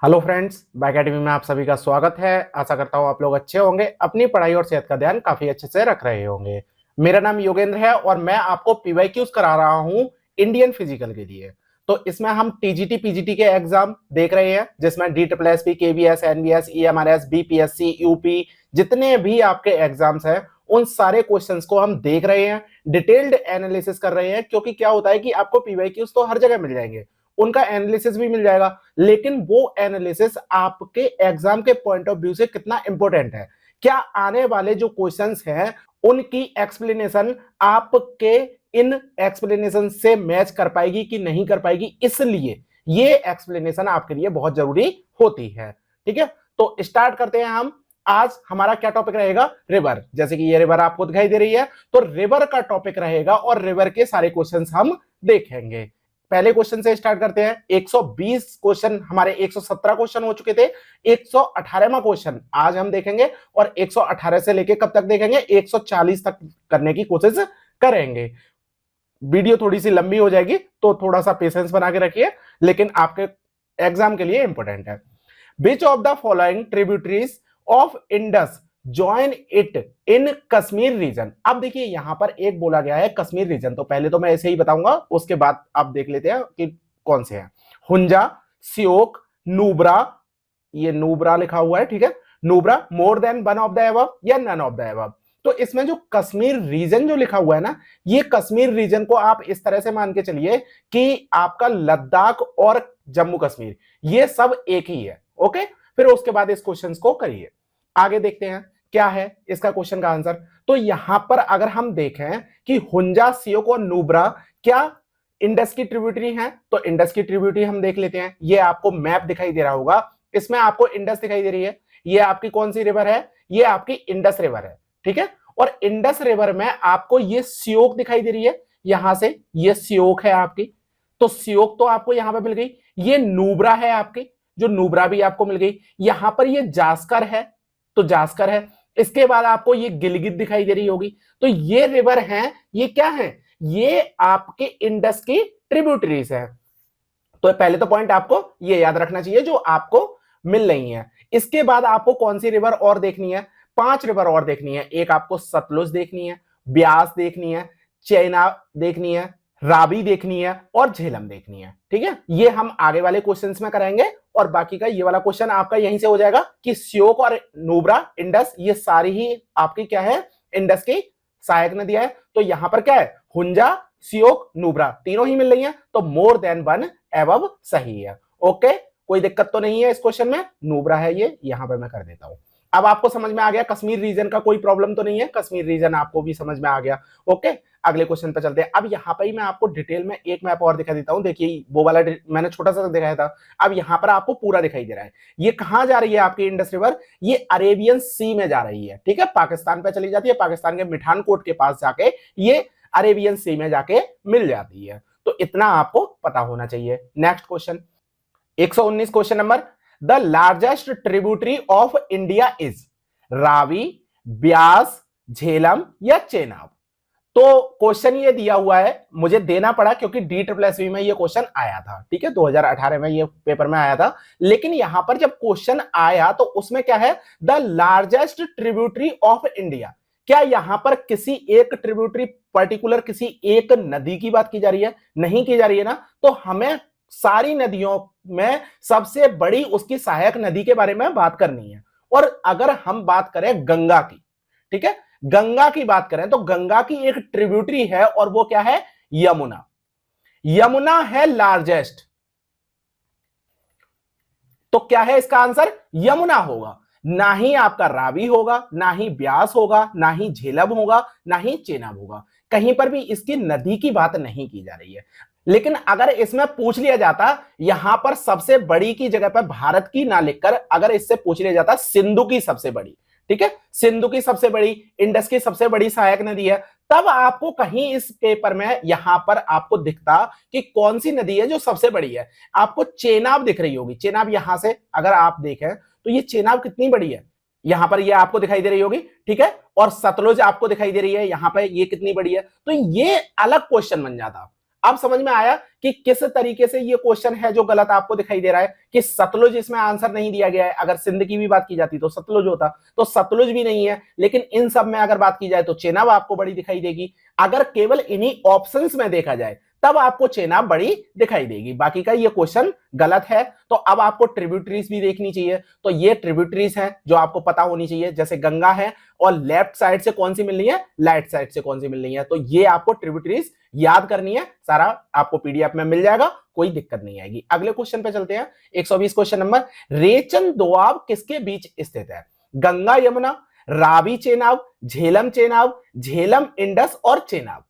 Hello friends, bike academy में आप सभी का स्वागत है। आशा करता हूँ आप लोग अच्छे होंगे, अपनी पढ़ाई और सेहत का ध्यान काफी अच्छे से रख रहे होंगे। मेरा नाम योगेंद्र है और मैं आपको पीवाईक्यूज करा रहा हूँ इंडियन फिजिकल के लिए। तो इसमें हम टीजीटी पीजीटी के एग्जाम देख रहे हैं, जिसमें DSSP, KVS, NVS, EMRS, BPSC, UP जितने भी आपके एग्जाम्स हैं उन सारे क्वेश्चंस को हम देख रहे हैं, डिटेल्ड एनालिसिस कर रहे हैं। क्योंकि क्या होता है कि आपको पीवाईक्यूज तो हर जगह मिल जाएंगे, उनका एनालिसिस भी मिल जाएगा, लेकिन वो एनालिसिस आपके एग्जाम के पॉइंट ऑफ व्यू से कितना इंपॉर्टेंट है, क्या आने वाले जो क्वेश्चंस हैं उनकी एक्सप्लेनेशन आपके इन एक्सप्लेनेशन से मैच कर पाएगी कि नहीं कर पाएगी, इसलिए ये एक्सप्लेनेशन आपके लिए बहुत जरूरी होती है। ठीक है, तो स्टार्ट करते हैं हम। आज हमारा क्या टॉपिक रहेगा? रिवर। जैसे कि ये रिवर आपको दिखाई दे रही है, तो रिवर का टॉपिक रहेगा और रिवर के सारे क्वेश्चंस हम देखेंगे। पहले क्वेश्चन से स्टार्ट करते हैं। 120 क्वेश्चन हमारे 117 क्वेश्चन हो चुके थे, 118वां क्वेश्चन आज हम देखेंगे और 118 से लेके कब तक देखेंगे? 140 तक करने की कोशिश करेंगे। वीडियो थोड़ी सी लंबी हो जाएगी तो थोड़ा सा पेशेंस बना के रखिए, लेकिन आपके एग्जाम के लिए इंपॉर्टेंट है। Which of the following tributaries of Indus join it in Kashmir region. अब देखिए यहां पर एक बोला गया है कश्मीर रीजन, तो पहले तो मैं ऐसे ही बताऊंगा, उसके बाद आप देख लेते हैं कि कौन से हैं। हुंजा, श्योक, नुब्रा, ये नुब्रा लिखा हुआ है, ठीक है, Nubra, more than one of the above या नन ऑफ द एबव। तो इसमें जो कश्मीर रीजन जो लिखा हुआ है ना, ये कश्मीर रीजन को आप इस तरह से मान के चलिए कि आपका लद्दाख और जम्मू कश्मीर ये सब एक ही है। ओके, फिर उसके बाद इस क्वेश्चन को करिए। आगे देखते हैं क्या है इसका क्वेश्चन का आंसर। तो यहां पर अगर हम देखें कि हुंजा, सियोक और नुब्रा क्या इंडस की ट्रिब्यूटरी हैं, तो इंडस की ट्रिब्यूटरी हम देख लेते हैं। ये आपको मैप दिखाई दे रहा होगा, इसमें आपको इंडस दिखाई दे रही है। ये आपकी कौन सी रिवर है? ये आपकी इंडस रिवर है, ठीक है। और इंडस रिवर में आपको ये सियोक दिखाई दे रही है, यहां से ये सियोक है आपकी, तो सियोक तो आपको यहां पे मिल गई। ये नुब्रा है आपकी, जो नुब्रा भी आपको मिल गई। यहां पर ये जास्कर है, तो जास्कर है। इसके बाद आपको ये गिलगित दिखाई दे रही होगी। तो ये रिवर हैं, ये क्या है? ये आपके इंडस की ट्रिब्यूटरीज है। तो पहले तो पॉइंट आपको ये याद रखना चाहिए जो आपको मिल रही है। इसके बाद आपको कौन सी रिवर और देखनी है? 5 रिवर और देखनी है। एक आपको सतलुज देखनी है, ब्यास देखनी है, चेनाब देखनी है, रावी देखनी है और झेलम देखनी है। ठीक है, ये हम आगे वाले क्वेश्चंस में कराएंगे। और बाकी का ये वाला क्वेश्चन आपका यहीं से हो जाएगा कि श्योक और नुब्रा, इंडस, ये सारी ही आपकी क्या है? इंडस की सहायक नदियां है। तो यहां पर क्या है? हुंजा, श्योक, नुब्रा तीनों ही मिल रही हैं, तो मोर देन वन एबव सही है। ओके, कोई दिक्कत तो नहीं है इस क्वेश्चन में। नुब्रा है ये, यहां पर मैं कर देता हूं। अब आपको समझ में आ गया कश्मीर रीजन का कोई प्रॉब्लम तो नहीं है, कश्मीर रीजन आपको भी समझ में आ गया। ओके, अगले क्वेश्चन पे चलते हैं। अब यहाँ पे ही मैं आपको डिटेल में एक मैप और दिखा देता हूँ। देखिए वो वाला मैंने छोटा सा दिखाया था, अब यहाँ पर आपको पूरा दिखाई दे रहा है। ये कहाँ जा रही है आपकी इंडस रिवर? ये अरेबियन सी में जा रही है, ठीक है, पाकिस्तान पे चली जाती है, पाकिस्तान के मिठानकोट के पास जाके ये अरेबियन सी में जाके मिल जाती है। तो इतना आपको पता होना चाहिए। Next question 119 question number. The largest tributary of India is Ravi, Beas, Jhelum या चेनाब। तो क्वेश्चन ये दिया हुआ है, मुझे देना पड़ा क्योंकि DSSB में ये क्वेश्चन आया था, ठीक है, 2018 में ये पेपर में आया था। लेकिन यहां पर जब क्वेश्चन आया तो उसमें क्या है? The largest tributary of India. क्या यहां पर किसी एक ट्रिब्यूटरी पर्टिकुलर किसी एक नदी की बात की जा रही है? नहीं की जा रही है ना। तो हमें सारी नदियों में सबसे बड़ी उसकी सहायक नदी के बारे में बात करनी है। और अगर हम बात करें गंगा की, ठीक है, गंगा की बात करें तो गंगा की एक ट्रिब्यूटरी है और वो क्या है? यमुना। यमुना है लार्जेस्ट, तो क्या है इसका आंसर? यमुना होगा। ना ही आपका रावी होगा, ना ही ब्यास होगा, ना ही झेलम होगा, ना ही चेनाब होगा। कहीं पर भी इसकी नदी की बात नहीं की जा रही है। लेकिन अगर इसमें पूछ लिया जाता यहां पर सबसे बड़ी की जगह पर भारत की ना लिखकर अगर इससे पूछ लिया जाता सिंधु की सबसे बड़ी, ठीक है, सिंधु की सबसे बड़ी, इंडस की सबसे बड़ी सहायक नदी है, तब आपको कहीं इस पेपर में यहां पर आपको दिखता कि कौन सी नदी है जो सबसे बड़ी है। आपको चेनाब दिख रही होगी। चेनाब यहां से अगर आप देखें तो ये चेनाब कितनी बड़ी है, यहां पर ये आपको दिखाई दे रही होगी, ठीक है। और सतलुज आपको दिखाई दे रही है यहां पर, ये कितनी बड़ी है। तो ये अलग क्वेश्चन बन जाता। अब समझ में आया कि किस तरीके से ये क्वेश्चन है जो गलत आपको दिखाई दे रहा है कि सतलुज इसमें आंसर नहीं दिया गया है। अगर सिंध की भी बात की जाती तो सतलुज होता, तो सतलुज भी नहीं है। लेकिन इन सब में अगर बात की जाए तो चेनाब आपको बड़ी दिखाई देगी। अगर केवल इन्हीं ऑप्शंस में देखा जाए तब आपको चेनाब बड़ी दिखाई देगी, बाकी का ये क्वेश्चन गलत है। तो अब आपको ट्रिब्यूटरीज भी देखनी चाहिए, तो ये ट्रिब्यूटरीज हैं जो आपको पता होनी चाहिए, जैसे गंगा है और लेफ्ट साइड से कौन सी मिल रही है, राइट साइड से कौन सी मिल रही है, तो ये आपको ट्रिब्यूटरीज याद करनी है। सारा आपको पीडीएफ में मिल जाएगा, कोई दिक्कत नहीं आएगी। अगले क्वेश्चन पे चलते हैं, 120 क्वेश्चन नंबर। रेचन दोआब किसके बीच स्थित है? गंगा यमुना, रावी चेनाब, झेलम चेनाब, झेलम इंडस और चेनाब।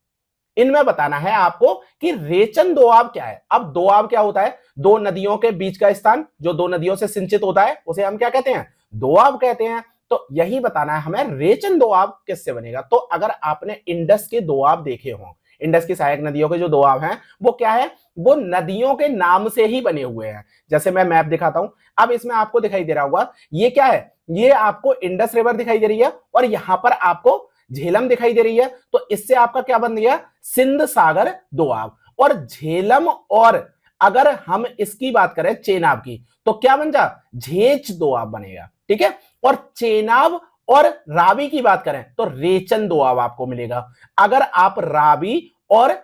इनमें बताना है आपको कि रेचन दोआब क्या है। अब दोआब क्या होता है? दो नदियों के बीच का स्थान, जो दो नदियों से सिंचित होता है उसे हम क्या कहते हैं? दोआब कहते हैं। तो यही बताना है हमें, रेचन दोआब किससे बनेगा। तो अगर आपने इंडस के दोआब देखे हों, इंडस की सहायक नदियों के जो दोआब हैं वो क्या है, वो नदियों के नाम से ही बने हुए हैं। जैसे मैं मैप दिखाता हूं, अब इसमें आपको दिखाई दे रहा होगा, ये क्या है, ये आपको इंडस रिवर दिखाई दे रही है और यहां पर आपको झेलम दिखाई दे रही है। तो इससे आपका क्या बन गया? सिंध सागर दोआब। और झेलम, और अगर हम इसकी बात करें चेनाब की, तो क्या बन जा? झेच दोआब बनेगा, ठीक है। और चेनाब और रावी की बात करें तो रेचन दोआब आपको मिलेगा। अगर आप रावी और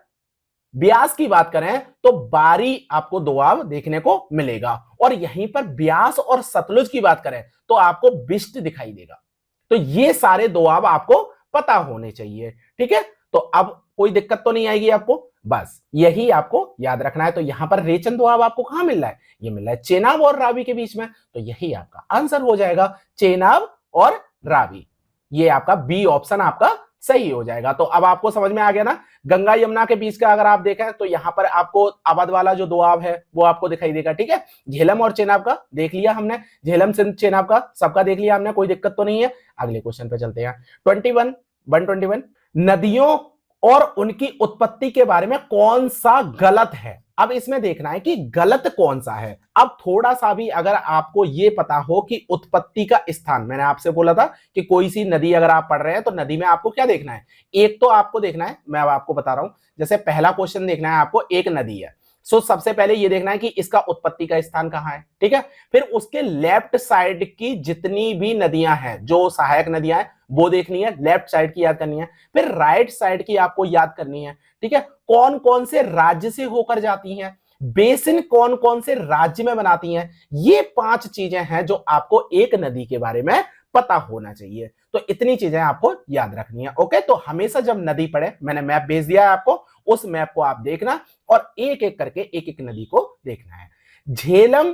ब्यास की बात करें तो बारी आपको दोआब देखने को मिलेगा। और यहीं पर ब्यास और सतलुज की बात करें तो आपको बिष्ट दिखाई देगा। तो ये सारे दोआब आपको पता होने चाहिए, ठीक है। तो अब कोई दिक्कत तो नहीं आएगी आपको, बस यही आपको याद रखना है। तो यहां पर रेचन दोआब आपको कहां मिल रहा है? ये मिल रहा है चेनाब और रावी के बीच में, तो यही आपका आंसर हो जाएगा, चेनाब और रावी। ये आपका बी ऑप्शन आपका सही हो जाएगा। तो अब आपको समझ में आ गया ना, गंगा यमुना के बीच का अगर आप देखें तो यहां पर आपको अवध वाला जो दोआब है वो आपको दिखाई देगा, ठीक है। झेलम और चेनाब का देख लिया हमने, झेलम सिंध चेनाब का सबका देख लिया हमने, कोई दिक्कत तो नहीं है। अगले क्वेश्चन पे चलते हैं, 121 नदियों और उनकी उत्पत्ति के बारे में कौन सा गलत है। अब इसमें देखना है कि गलत कौन सा है। अब थोड़ा सा भी अगर आपको यह पता हो कि उत्पत्ति का स्थान, मैंने आपसे बोला था कि कोई सी नदी अगर आप पढ़ रहे हैं तो नदी में आपको क्या देखना है, एक तो आपको देखना है, मैं अब आपको बता रहा हूं। जैसे पहला क्वेश्चन देखना है आपको, एक नदी है, सो सबसे पहले ये देखना है कि इसका उत्पत्ति का स्थान कहां है, ठीक है। फिर उसके लेफ्ट साइड की जितनी भी नदियां हैं, जो सहायक नदियां हैं वो देखनी है, लेफ्ट साइड की याद करनी है। फिर राइट साइड की आपको याद करनी है, ठीक है। कौन कौन से राज्य से होकर जाती हैं, बेसिन कौन कौन से राज्य में बनाती हैं, ये 5 चीजें हैं जो आपको एक नदी के बारे में पता होना चाहिए। तो इतनी चीजें आपको याद रखनी है, ओके। तो हमेशा जब नदी पढ़े, मैंने मैप भेज दिया है आपको, उस मैप को आप देखना और एक एक करके एक एक नदी को देखना है। झेलम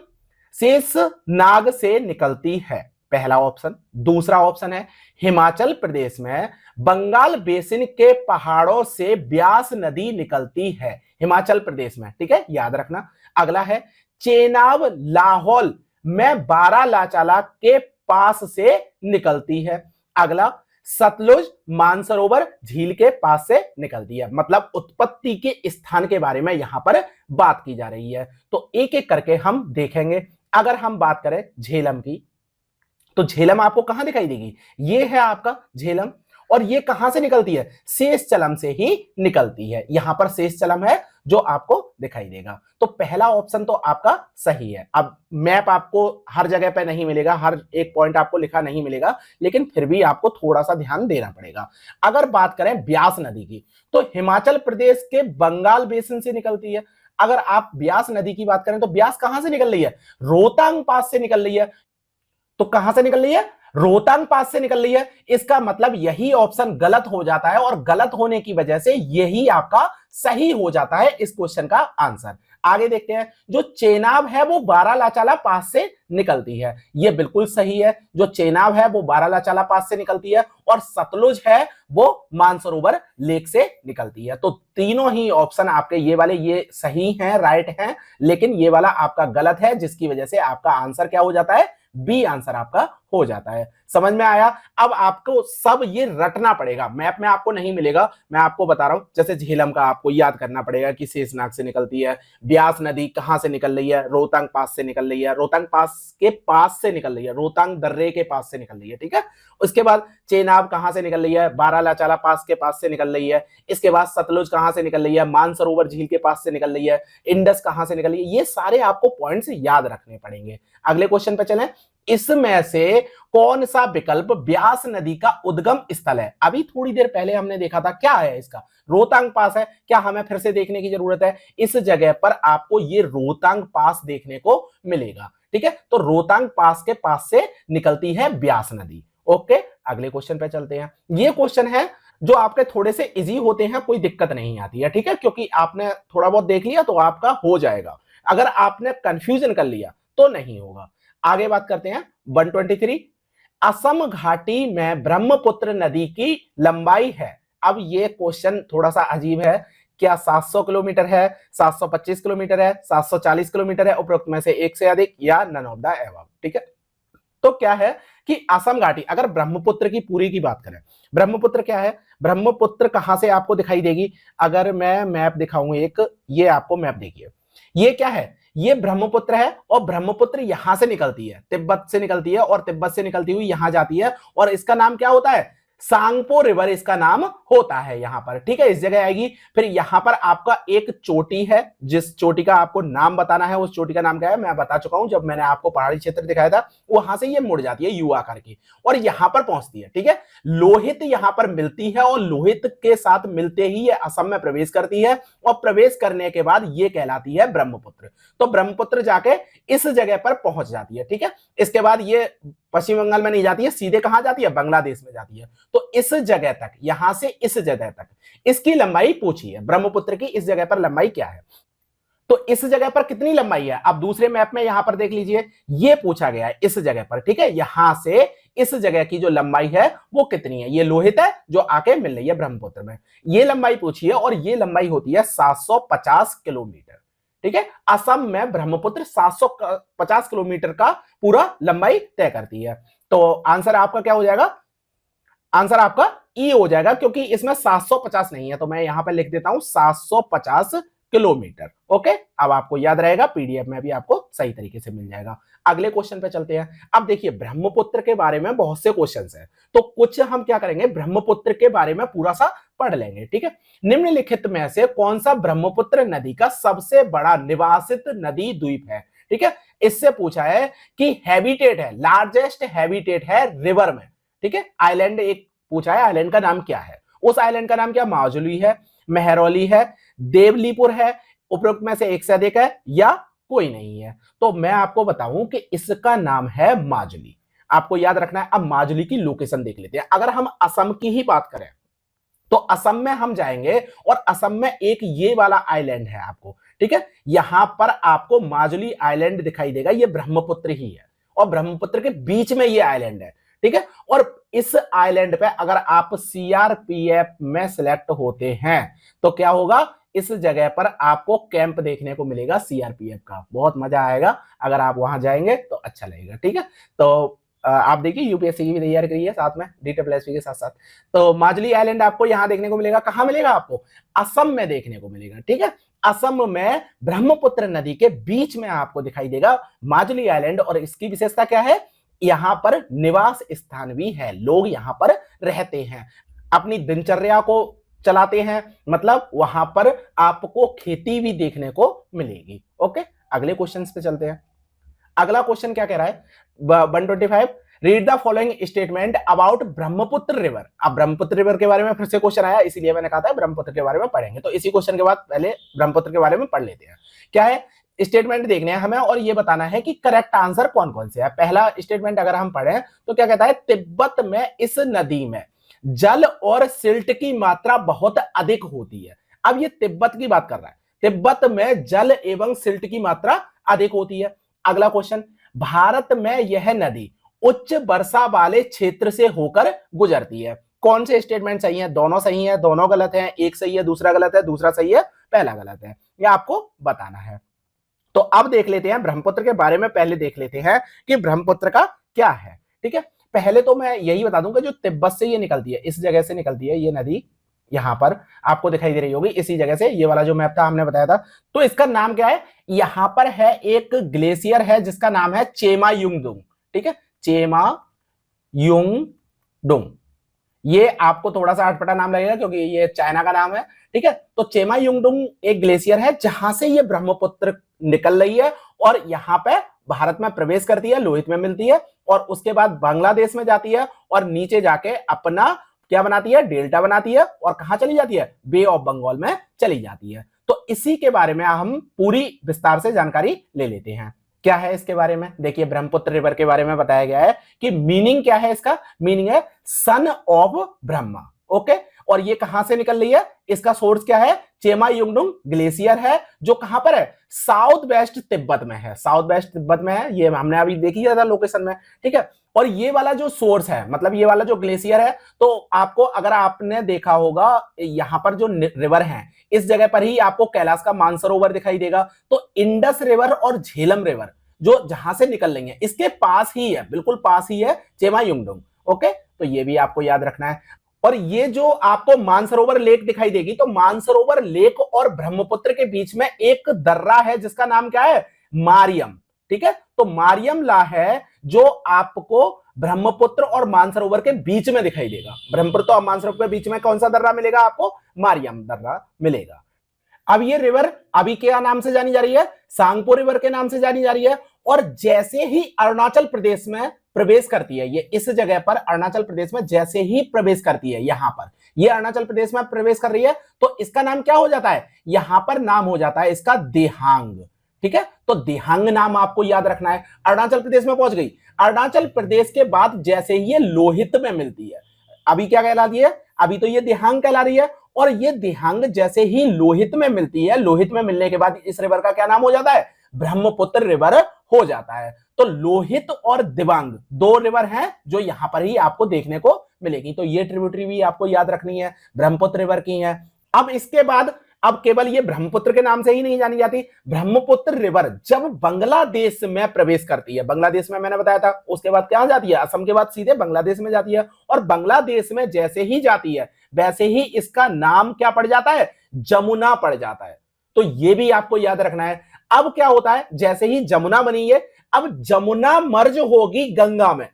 शेष नाग से निकलती है, पहला ऑप्शन। दूसरा ऑप्शन है हिमाचल प्रदेश में बंगाल बेसिन के पहाड़ों से ब्यास नदी निकलती है, हिमाचल प्रदेश में, ठीक है, याद रखना। अगला है चेनाब लाहौल में बारालाचाला के पास से निकलती है। अगला सतलुज मानसरोवर झील के पास से निकलती है। मतलब उत्पत्ति के स्थान के बारे में यहां पर बात की जा रही है। तो एक एक करके हम देखेंगे। अगर हम बात करें झेलम की, तो झेलम आपको कहां दिखाई देगी, ये है आपका झेलम। और ये कहां से निकलती है? शेषचलम से ही निकलती है। यहां पर शेषचलम है जो आपको दिखाई देगा। तो पहला ऑप्शन तो आपका सही है। अब मैप आपको हर जगह पे नहीं मिलेगा, हर एक पॉइंट आपको लिखा नहीं मिलेगा, लेकिन फिर भी आपको थोड़ा सा ध्यान देना पड़ेगा। अगर बात करें ब्यास नदी की, तो हिमाचल प्रदेश के बंगाल बेसिन से निकलती है। अगर आप ब्यास नदी की बात करें तो ब्यास कहां से निकल रही है? रोहतांग पास से निकल रही है। तो कहां से निकल रही है? रोहतांग पास से निकल रही है। इसका मतलब यही ऑप्शन गलत हो जाता है और गलत होने की वजह से यही आपका सही हो जाता है इस क्वेश्चन का आंसर। आगे देखते हैं, जो चेनाब है वो बारालाचाला पास से निकलती है, ये बिल्कुल सही है। जो चेनाब है वो बारालाचाला पास से निकलती है और सतलुज है वो मानसरोवर लेक से निकलती है। तो तीनों ही ऑप्शन आपके ये वाले ये सही हैं, राइट हैं, लेकिन ये वाला आपका गलत है, जिसकी वजह से आपका आंसर क्या हो जाता है? बी आंसर आपका हो जाता है। समझ में आया? अब आपको सब ये रटना पड़ेगा, मैप में आपको नहीं मिलेगा, मैं आपको बता रहा हूं। जैसे झेलम का आपको याद करना पड़ेगा कि शेषनाग से निकलती है, ब्यास नदी कहां से निकल रही है, रोहतांग पास से निकल रही है, रोहतांग पास के पास से निकल रही है, रोहतांग दर्रे के पास से निकल रही है, ठीक है। उसके बाद चेनाब कहां से निकल रही है, बारालाचाला पास के पास से निकल रही है। इसके बाद सतलुज कहां से निकल रही है, मानसरोवर झील के पास से निकल रही है, इंडस कहां से निकल रही है। ये सारे आपको पॉइंट्स याद रखने पड़ेंगे। अगले क्वेश्चन पे चलें। इसमें से कौन सा विकल्प ब्यास नदी का उद्गम स्थल है? अभी थोड़ी देर पहले हमने देखा था, क्या है इसका? रोहतांग पास है। क्या हमें फिर से देखने की जरूरत है? इस जगह पर आपको ये रोहतांग पास देखने को मिलेगा, ठीक है। तो रोहतांग पास के पास से निकलती है ब्यास नदी। ओके, अगले क्वेश्चन पे चलते हैं। ये क्वेश्चन है जो आपके थोड़े से इजी होते हैं, कोई दिक्कत नहीं आती है, ठीक है, क्योंकि आपने थोड़ा बहुत देख लिया तो आपका हो जाएगा। अगर आपने कंफ्यूजन कर लिया तो नहीं होगा। आगे बात करते हैं 123। असम घाटी में ब्रह्मपुत्र नदी की लंबाई है। अब ये क्वेश्चन थोड़ा सा अजीब है। क्या 700 किलोमीटर है, 725 किलोमीटर है, 740 किलोमीटर है, उपरोक्त में से एक से अधिक, या नन ऑफ द एबव, ठीक है। तो क्या है कि असम घाटी, अगर ब्रह्मपुत्र की पूरी की बात करें, ब्रह्मपुत्र क्या है, ब्रह्मपुत्र कहां से आपको दिखाई देगी? अगर मैं मैप दिखाऊं एक, ये आपको मैप देखिए, ये क्या है, ये ब्रह्मपुत्र है, और ब्रह्मपुत्र यहां से निकलती है, तिब्बत से निकलती है, और तिब्बत से निकलती हुई यहां जाती है, और इसका नाम क्या होता है? सांगपो रिवर इसका नाम होता है यहां पर, ठीक है। इस जगह आएगी। फिर यहां पर आपका एक चोटी है, जिस चोटी का आपको नाम बताना है, उस चोटी का नाम क्या है मैं बता चुका हूं जब मैंने आपको पहाड़ी क्षेत्र दिखाया था। वहां से ये मुड़ जाती है यू आकार की, और यहां पर पहुंचती है, ठीक है। लोहित यहां पर मिलती है, और लोहित के साथ मिलते ही ये असम में प्रवेश करती है, और प्रवेश करने के बाद ये कहलाती है ब्रह्मपुत्र। तो ब्रह्मपुत्र जाके इस जगह पर पहुंच जाती है, ठीक है। इसके बाद ये पश्चिम बंगाल में नहीं जाती है, सीधे कहां जाती है? बांग्लादेश में जाती है। तो इस जगह तक, यहां से इस जगह तक, इसकी लंबाई पूछी है, ब्रह्मपुत्र की इस जगह पर लंबाई क्या है। तो इस जगह पर कितनी लंबाई है? आप दूसरे मैप में यहां पर देख लीजिए, ये पूछा गया है इस जगह पर, ठीक है। यहां से इस जगह की जो लंबाई है वो कितनी है? ये लोहित है जो आके मिल रही है ब्रह्मपुत्र में, ये लंबाई पूछी है, और ये लंबाई होती है 750 किलोमीटर, ठीक है। असम में ब्रह्मपुत्र 750 किलोमीटर का पूरा लंबाई तय करती है। तो आंसर आपका क्या हो जाएगा? आंसर आपका ई हो जाएगा, क्योंकि इसमें 750 नहीं है, तो मैं यहां पर लिख देता हूं 750 किलोमीटर। ओके, अब आपको याद रहेगा, पीडीएफ में भी आपको सही तरीके से मिल जाएगा। अगले क्वेश्चन पे चलते हैं। अब देखिए, ब्रह्मपुत्र के बारे में बहुत से क्वेश्चंस हैं, तो कुछ हम क्या करेंगे, ब्रह्मपुत्र के बारे में पूरा सा पढ़ लेंगे, ठीक है। निम्नलिखित में से कौन सा ब्रह्मपुत्र नदी का सबसे बड़ा निवासित नदी द्वीप है? ठीक है, इससे पूछा है कि हैबिटेट है, लार्जेस्ट हैबिटेट है रिवर में, ठीक है। आइलैंड एक पूछा है, आइलैंड का नाम क्या है? उस आइलैंड का नाम क्या? माजुली है, मेहरौली है, देवलीपुर है, उपरोक्त में से एक से अधिक है, या कोई नहीं है। तो मैं आपको बताऊं कि इसका नाम है माजुली, आपको याद रखना है। अब माजुली की लोकेशन देख लेते हैं। अगर हम असम की ही बात करें तो असम में हम जाएंगे, और असम में एक ये वाला आइलैंड है आपको, ठीक है। यहां पर आपको माजुली आइलैंड दिखाई देगा, ये ब्रह्मपुत्र ही है, और ब्रह्मपुत्र के बीच में ये आइलैंड है, ठीक है। और इस आइलैंड पे अगर आप सीआरपीएफ में सिलेक्ट होते हैं तो क्या होगा, इस जगह पर आपको कैंप देखने को मिलेगा सीआरपीएफ का, बहुत मजा आएगा अगर आप वहां जाएंगे तो अच्छा लगेगा, ठीक है। तो आप देखिए, यूपीएससी की भी तैयारी करिए साथ में, DSSP के साथ साथ। तो माजुली आइलैंड आपको यहां देखने को मिलेगा। कहां मिलेगा आपको? असम में देखने को मिलेगा, ठीक है। असम में ब्रह्मपुत्र नदी के बीच में आपको दिखाई देगा माजुली आइलैंड, और इसकी विशेषता क्या है? यहां पर निवास स्थान भी है, लोग यहां पर रहते हैं, अपनी दिनचर्या को चलाते हैं, मतलब वहां पर आपको खेती भी देखने को मिलेगी। ओके, अगले क्वेश्चन पे चलते हैं। अगला क्वेश्चन क्या कह रहा है? 125, read the following statement about Brahmaputra river. अब ब्रह्मपुत्र रिवर के बारे में फिर से क्वेश्चन आया, इसीलिए मैंने कहा था ब्रह्मपुत्र के बारे में पढ़ेंगे, तो इसी क्वेश्चन के बाद पहले ब्रह्मपुत्र के बारे में पढ़ लेते हैं। क्या है? स्टेटमेंट देखने हैं हमें, और ये बताना है कि करेक्ट आंसर कौन कौन से है। पहला स्टेटमेंट अगर हम पढ़ें तो क्या कहता है? तिब्बत में इस नदी में जल और सिल्ट की मात्रा बहुत अधिक होती है। अब ये तिब्बत की बात कर रहा है, तिब्बत में जल एवं सिल्ट की मात्रा अधिक होती है। अगला क्वेश्चन, भारत में यह नदी उच्च वर्षा वाले क्षेत्र से होकर गुजरती है। कौन से स्टेटमेंट सही है? दोनों सही है, दोनों गलत है, एक सही है दूसरा गलत है, दूसरा सही है पहला गलत है, यह आपको बताना है। तो अब देख लेते हैं ब्रह्मपुत्र के बारे में, पहले देख लेते हैं कि ब्रह्मपुत्र का क्या है, ठीक है, पहले तो मैं यही बता दूं कि जो तिब्बत से ये निकलती है, इस जगह से निकलती है ये नदी, यहां पर आपको दिखाई दे रही होगी, इसी जगह से, ये वाला जो मैप था हमने बताया था। तो इसका नाम क्या है, यहां पर है एक ग्लेशियर है जिसका नाम है चेमा युंगडुंग। ठीक है, चेमा युंगडुंग, ये आपको थोड़ा सा अटपटा नाम लगेगा क्योंकि ये चाइना का नाम है। ठीक है, तो चेमा युंगडुंग एक ग्लेशियर है जहां से ये ब्रह्मपुत्र निकल रही है और यहां पे भारत में प्रवेश करती है, लोहित में मिलती है, और उसके बाद बांग्लादेश में जाती है और नीचे जाके अपना क्या बनाती है, डेल्टा बनाती है, और कहां चली जाती है, बे ऑफ बंगाल में चली जाती है। तो इसी के बारे में हम पूरी विस्तार से जानकारी ले लेते हैं। क्या है इसके बारे में, देखिए ब्रह्मपुत्र रिवर के बारे में बताया गया है कि मीनिंग क्या है, इसका मीनिंग है सन ऑफ ब्रह्मा। ओके, और ये कहां से निकल रही है, इसका सोर्स क्या है, चेमा युंगडुंग ग्लेशियर है जो कहां पर है, साउथ वेस्ट तिब्बत में है, साउथ वेस्ट तिब्बत में है, ये हमने अभी देखी था लोकेशन में। ठीक है, और ये वाला जो सोर्स है, मतलब ये वाला जो ग्लेशियर है, तो आपको, अगर आपने देखा होगा यहां पर जो रिवर है, इस जगह पर ही आपको कैलाश का मानसरोवर दिखाई देगा। तो इंडस रिवर और झेलम रिवर जो जहां से निकल रही है, इसके पास ही है, बिल्कुल पास ही है चेमा युंगडुंग। ओके, तो ये भी आपको याद रखना है। और ये जो आपको मानसरोवर लेक दिखाई देगी, तो मानसरोवर लेक और ब्रह्मपुत्र के बीच में एक दर्रा है जिसका नाम क्या है, मारियम। ठीक है, तो मारियम ला है जो आपको ब्रह्मपुत्र और मानसरोवर के बीच में दिखाई देगा। ब्रह्मपुत्र और मानसरोवर के बीच में कौन सा दर्रा मिलेगा आपको, मारियम दर्रा मिलेगा। अब ये रिवर अभी क्या नाम से जानी जा रही है, सांगपो रिवर के नाम से जानी जा रही है। और जैसे ही अरुणाचल प्रदेश में प्रवेश करती है, ये इस जगह पर अरुणाचल प्रदेश में जैसे ही प्रवेश करती है, यहां पर ये अरुणाचल प्रदेश में प्रवेश कर रही है, तो इसका नाम क्या हो जाता है, यहां पर नाम हो जाता है इसका देहांग। ठीक है, तो देहांग नाम आपको याद रखना है। अरुणाचल प्रदेश में पहुंच गई, अरुणाचल प्रदेश के बाद जैसे ही ये लोहित में मिलती है, अभी क्या कहलाती है, अभी तो ये देहांग कहला रही है, और ये देहांग जैसे ही लोहित में मिलती है, लोहित में मिलने के बाद इस रिवर का क्या नाम हो जाता है, ब्रह्मपुत्र रिवर हो जाता है। तो लोहित और दिबांग दो रिवर हैं जो यहां पर ही आपको देखने को मिलेगी। तो ये ट्रिब्यूटरी भी आपको याद रखनी है, ब्रह्मपुत्र रिवर की है। अब इसके बाद, अब केवल ये ब्रह्मपुत्र के नाम से ही नहीं जानी जाती, ब्रह्मपुत्र रिवर जब बांग्लादेश में प्रवेश करती है, बांग्लादेश में मैंने बताया था, उसके बाद क्या जाती है, असम के बाद सीधे बांग्लादेश में जाती है, और बांग्लादेश में जैसे ही जाती है वैसे ही इसका नाम क्या पड़ जाता है, जमुना पड़ जाता है। तो ये भी आपको याद रखना है। अब क्या होता है, जैसे ही जमुना बनी है, अब जमुना मर्ज होगी गंगा में।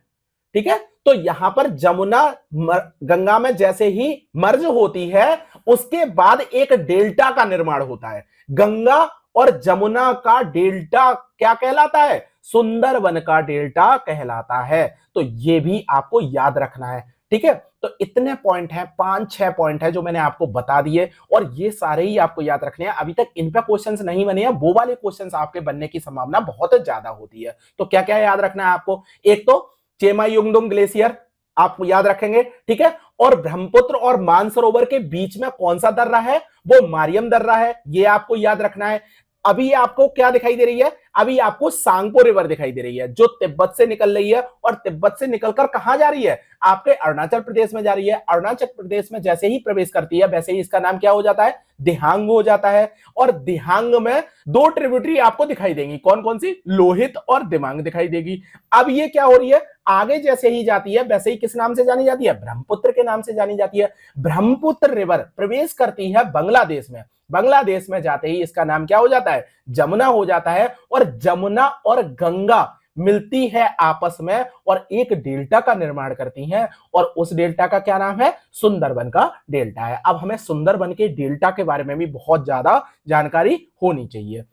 ठीक है, तो यहां पर जमुना गंगा में जैसे ही मर्ज होती है, उसके बाद एक डेल्टा का निर्माण होता है। गंगा और जमुना का डेल्टा क्या कहलाता है, सुंदरबन का डेल्टा कहलाता है। तो ये भी आपको याद रखना है। ठीक है, तो इतने पॉइंट हैं, 5-6 पॉइंट है जो मैंने आपको बता दिए, और ये सारे ही आपको याद रखने हैं। अभी तक इन पे क्वेश्चंस नहीं बने हैं, वो वाले क्वेश्चंस आपके बनने की संभावना बहुत ज्यादा होती है। तो क्या क्या याद रखना है आपको, एक तो चेमा युंगडुंग ग्लेशियर आप याद रखेंगे। ठीक है, और ब्रह्मपुत्र और मानसरोवर के बीच में कौन सा दर्रा है, वो मारियम दर्रा है, ये आपको याद रखना है। अभी आपको क्या दिखाई दे रही है, अभी आपको सांगपो रिवर दिखाई दे रही है जो तिब्बत से निकल रही है, और तिब्बत से निकलकर कहां जा रही है, आपके अरुणाचल प्रदेश में जा रही है। अरुणाचल प्रदेश में जैसे ही प्रवेश करती है वैसे ही इसका नाम क्या हो जाता है, देहांग हो जाता है। और देहांग में दो ट्रिब्यूटरी आपको दिखाई देंगी, कौन कौन सी, लोहित और दिबांग दिखाई देगी। अब ये क्या हो रही है, आगे जैसे ही जाती है वैसे ही किस नाम से जानी जाती है, ब्रह्मपुत्र के नाम से जानी जाती है। ब्रह्मपुत्र रिवर प्रवेश करती है बांग्लादेश में, बांग्लादेश में जाते ही इसका नाम क्या हो जाता है, जमुना हो जाता है। और जमुना और गंगा मिलती है आपस में और एक डेल्टा का निर्माण करती हैं, और उस डेल्टा का क्या नाम है, सुंदरबन का डेल्टा है। अब हमें सुंदरबन के डेल्टा के बारे में भी बहुत ज्यादा जानकारी होनी चाहिए,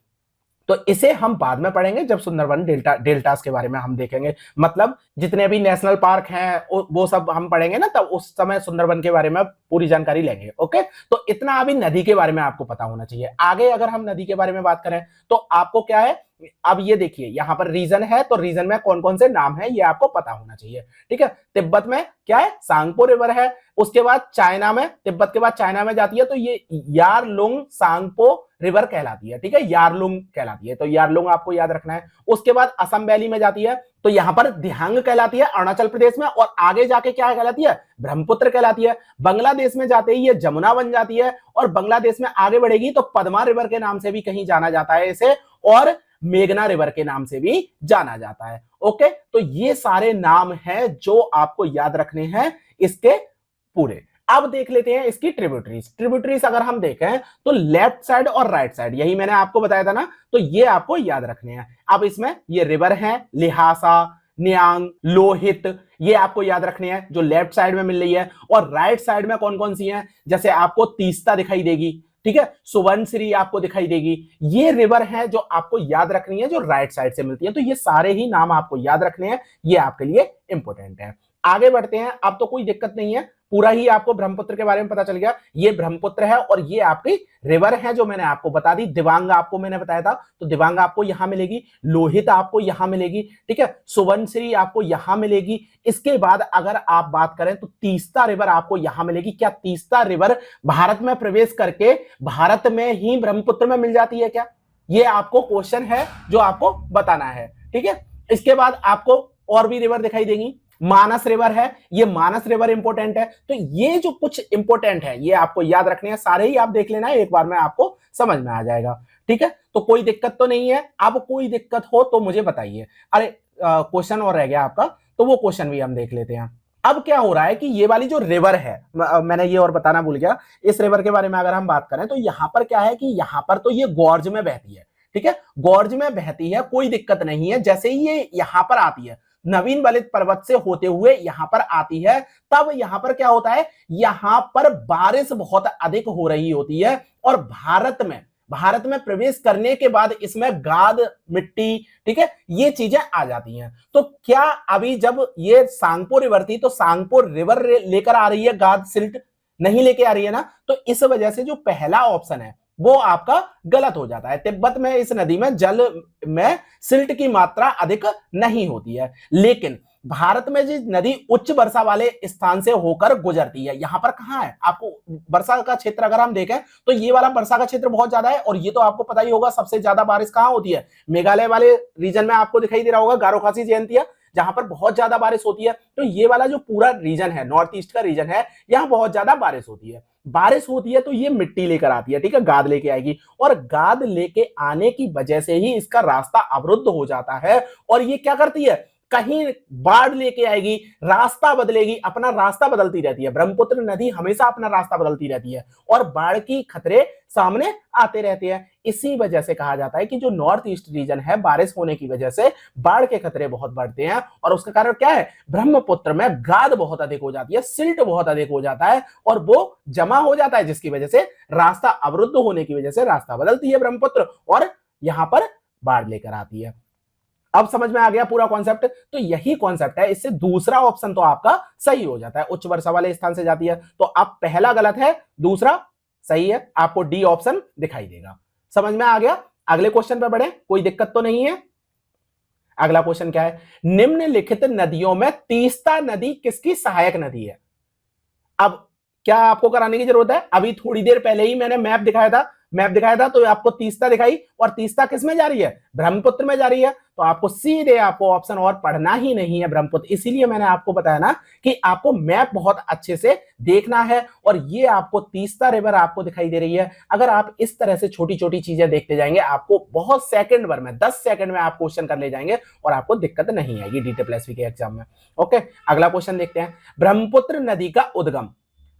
तो इसे हम बाद में पढ़ेंगे जब सुंदरबन डेल्टास के बारे में हम देखेंगे। मतलब जितने भी नेशनल पार्क हैं वो सब हम पढ़ेंगे ना, तब उस समय सुंदरबन के बारे में पूरी जानकारी लेंगे। ओके, तो इतना अभी नदी के बारे में आपको पता होना चाहिए। आगे अगर हम नदी के बारे में बात करें तो आपको क्या है, अब ये देखिए यहां पर रीजन है, तो रीजन में कौन कौन से नाम है ये आपको पता होना चाहिए। ठीक है, तिब्बत में क्या है, सांगपो रिवर है। उसके बाद चाइना में, तिब्बत के बाद चाइना में जाती है तो ये यारलुंग सांगपो रिवर कहलाती है। ठीक है, यारलुंग कहलाती है, तो यारलुंग आपको याद रखना है। उसके बाद असम वैली में जाती है तो यहां पर दिहांग कहलाती है अरुणाचल प्रदेश में, और आगे जाके क्या कहलाती है, ब्रह्मपुत्र कहलाती है। बांग्लादेश में जाते ही ये जमुना बन जाती है, और बांग्लादेश में आगे बढ़ेगी तो पद्मा रिवर के नाम से भी कहीं जाना जाता है इसे, और मेघना रिवर के नाम से भी जाना जाता है। ओके, तो ये सारे नाम हैं जो आपको याद रखने हैं इसके पूरे। अब देख लेते हैं इसकी ट्रिब्यूटरीज। ट्रिब्यूटरीज अगर हम देखें तो लेफ्ट साइड और राइट साइड, यही मैंने आपको बताया था ना, तो ये आपको याद रखने हैं। अब इसमें ये रिवर है, लिहासा, न्यांग, लोहित, ये आपको याद रखने हैं जो लेफ्ट साइड में मिल रही है। और राइट साइड में कौन कौन सी हैं, जैसे आपको तीस्ता दिखाई देगी, ठीक है, सुवर्णश्री आपको दिखाई देगी। ये रिवर है जो आपको याद रखनी है, जो राइट साइड से मिलती है। तो ये सारे ही नाम आपको याद रखने हैं, ये आपके लिए इंपॉर्टेंट है। आगे बढ़ते हैं। अब तो कोई दिक्कत नहीं है, पूरा ही आपको ब्रह्मपुत्र के बारे में पता चल गया। ये ब्रह्मपुत्र है और ये आपकी रिवर है जो मैंने आपको बता दी। दिबांग आपको मैंने बताया था, तो दिबांग आपको यहां मिलेगी, लोहित आपको यहां मिलेगी, ठीक है, सुवर्णश्री आपको यहां मिलेगी। इसके बाद अगर आप बात करें तो तीस्ता रिवर आपको यहां मिलेगी। क्या तीस्ता रिवर भारत में प्रवेश करके भारत में ही ब्रह्मपुत्र में मिल जाती है क्या? ये आपको क्वेश्चन है जो आपको बताना है, ठीक है। इसके बाद आपको और भी रिवर दिखाई देंगी। मानस रिवर है, ये मानस रिवर इंपॉर्टेंट है। तो ये जो कुछ इंपॉर्टेंट है ये आपको याद रखने हैं, सारे ही आप देख लेना है, एक बार में आपको समझ में आ जाएगा, ठीक है। तो कोई दिक्कत तो नहीं है। अब कोई दिक्कत हो तो मुझे बताइए। अरे क्वेश्चन और रह गया आपका, तो वो क्वेश्चन भी हम देख लेते हैं। अब क्या हो रहा है कि ये वाली जो रिवर है, मैंने ये और बताना भूल गया, इस रिवर के बारे में अगर हम बात करें तो यहां पर क्या है कि यहां पर तो ये गॉर्ज में बहती है, ठीक है, गॉर्ज में बहती है, कोई दिक्कत नहीं है। जैसे ही ये यहां पर आती है, नवीन बलित पर्वत से होते हुए यहां पर आती है, तब यहां पर क्या होता है, यहां पर बारिश बहुत अधिक हो रही होती है। और भारत में प्रवेश करने के बाद इसमें गाद, मिट्टी, ठीक है, ये चीजें आ जाती हैं। तो क्या अभी जब ये सांगपो रिवर थी तो सांगपो रिवर लेकर आ रही है गाद, सिल्ट? नहीं लेके आ रही है ना। तो इस वजह से जो पहला ऑप्शन है वो आपका गलत हो जाता है। तिब्बत में इस नदी में जल में सिल्ट की मात्रा अधिक नहीं होती है। लेकिन भारत में जो नदी उच्च वर्षा वाले स्थान से होकर गुजरती है, यहां पर कहां है आपको वर्षा का क्षेत्र अगर हम देखें तो ये वाला वर्षा का क्षेत्र बहुत ज्यादा है। और ये तो आपको पता ही होगा सबसे ज्यादा बारिश कहां होती है, मेघालय वाले रीजन में आपको दिखाई दे रहा होगा, गारो खासी जयंतिया, जहां पर बहुत ज्यादा बारिश होती है। तो ये वाला जो पूरा रीजन है, नॉर्थ ईस्ट का रीजन है, यहां बहुत ज्यादा बारिश होती है। बारिश होती है तो ये मिट्टी लेकर आती है, ठीक है, गाद लेके आएगी। और गाद लेके आने की वजह से ही इसका रास्ता अवरुद्ध हो जाता है। और ये क्या करती है, कहीं बाढ़ लेके आएगी, रास्ता बदलेगी, अपना रास्ता बदलती रहती है। ब्रह्मपुत्र नदी हमेशा अपना रास्ता बदलती रहती है और बाढ़ की खतरे सामने आते रहते हैं। इसी वजह से कहा जाता है कि जो नॉर्थ ईस्ट रीजन है, बारिश होने की वजह से बाढ़ के खतरे बहुत बढ़ते हैं। और उसका कारण क्या है, ब्रह्मपुत्र में गाद बहुत अधिक हो जाती है, सिल्ट बहुत अधिक हो जाता है और वो जमा हो जाता है, जिसकी वजह से रास्ता अवरुद्ध होने की वजह से रास्ता बदलती है ब्रह्मपुत्र और यहां पर बाढ़ लेकर आती है। अब समझ में आ गया पूरा कॉन्सेप्ट। तो यही कॉन्सेप्ट है, इससे दूसरा ऑप्शन तो आपका सही हो जाता है, उच्च वर्षा वाले स्थान से जाती है। तो अब पहला गलत है, दूसरा सही है, आपको डी ऑप्शन दिखाई देगा। समझ में आ गया। अगले क्वेश्चन पर बढ़े, कोई दिक्कत तो नहीं है। अगला क्वेश्चन क्या है, निम्नलिखित नदियों में तीस्ता नदी किसकी सहायक नदी है? अब क्या आपको कराने की जरूरत है, अभी थोड़ी देर पहले ही मैंने मैप दिखाया था तो आपको तीस्ता दिखाई, और तीस्ता किस में जा रही है, ब्रह्मपुत्र में जा रही है। तो आपको सीधे आपको ऑप्शन और पढ़ना ही नहीं है, ब्रह्मपुत्र। इसीलिए मैंने आपको बताया ना कि आपको मैप बहुत अच्छे से देखना है। और ये आपको तीस्ता रिवर आपको दिखाई दे रही है। अगर आप इस तरह से छोटी छोटी चीजें देखते जाएंगे, आपको बहुत सेकंड भर में 10 सेकंड में आप क्वेश्चन कर ले जाएंगे और आपको दिक्कत नहीं आएगी DTPLSV के एग्जाम में। ओके, अगला क्वेश्चन देखते हैं। ब्रह्मपुत्र नदी का उद्गम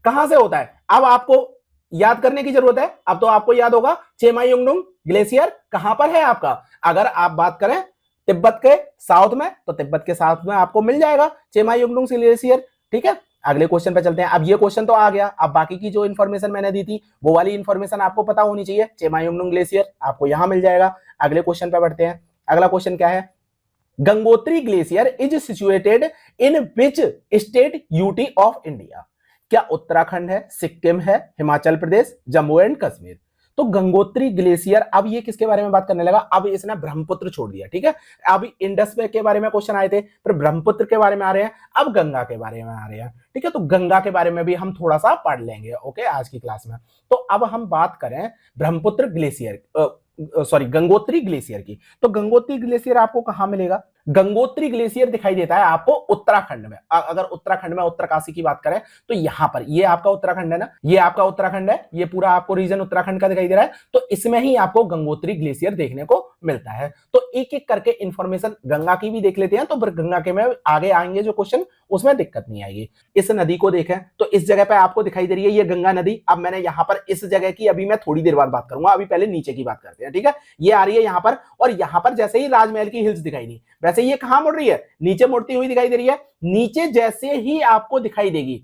कहां से होता है? अब आपको याद करने की जरूरत है। अब तो आपको याद होगा, चेमायुंगडुंग ग्लेशियर कहां पर है आपका? अगर आप बात करें तिब्बत के साउथ में, तो तिब्बत के साउथ में आपको मिल जाएगा चेमायुंगडुंग ग्लेशियर, ठीक है। अगले क्वेश्चन पे चलते हैं। अब ये क्वेश्चन तो आ गया, अब बाकी की जो इन्फॉर्मेशन मैंने दी थी वो वाली इन्फॉर्मेशन आपको पता होनी चाहिए। चेमायुंगडुंग ग्लेशियर आपको यहां मिल जाएगा। अगले क्वेश्चन पे बढ़ते हैं। अगला क्वेश्चन क्या है, Gangotri glacier is situated in which state UT of India? क्या उत्तराखंड है, सिक्किम है, हिमाचल प्रदेश, जम्मू एंड कश्मीर? तो गंगोत्री ग्लेशियर, अब ये किसके बारे में बात करने लगा, अब इसने ब्रह्मपुत्र छोड़ दिया, ठीक है। अब इंडस के बारे में क्वेश्चन आए थे, फिर ब्रह्मपुत्र के बारे में आ रहे हैं, अब गंगा के बारे में आ रहे हैं, ठीक है। तो गंगा के बारे में भी हम थोड़ा सा पढ़ लेंगे, ओके, आज की क्लास में। तो अब हम बात करें Brahmaputra glacier, sorry, Gangotri glacier की। तो गंगोत्री ग्लेशियर आपको कहां मिलेगा? गंगोत्री ग्लेशियर दिखाई देता है आपको उत्तराखंड में। अगर उत्तराखंड में उत्तरकाशी की बात करें तो यहां पर ये आपका उत्तराखंड है ना, ये आपका उत्तराखंड है, ये पूरा आपको रीजन उत्तराखंड का दिखाई दे रहा है, तो इसमें ही आपको गंगोत्री ग्लेशियर देखने को मिलता है। तो एक एक करके इंफॉर्मेशन गंगा की भी देख लेते हैं, तो गंगा के में आगे आएंगे जो क्वेश्चन उसमें दिक्कत नहीं आएगी। इस नदी को देखें तो इस जगह पे आपको दिखाई दे रही है ये गंगा नदी। अब मैंने यहां पर इस जगह की अभी मैं थोड़ी देर बाद बात करूंगा, अभी पहले नीचे की बात करते हैं, ठीक है। ये आ रही है यहां पर, और यहां पर जैसे ही राजमहल की हिल्स दिखाई दी, वैसे ये कहां मुड़ रही है, नीचे मुड़ती हुई दिखाई दे रही है। नीचे जैसे ही आपको दिखाई देगी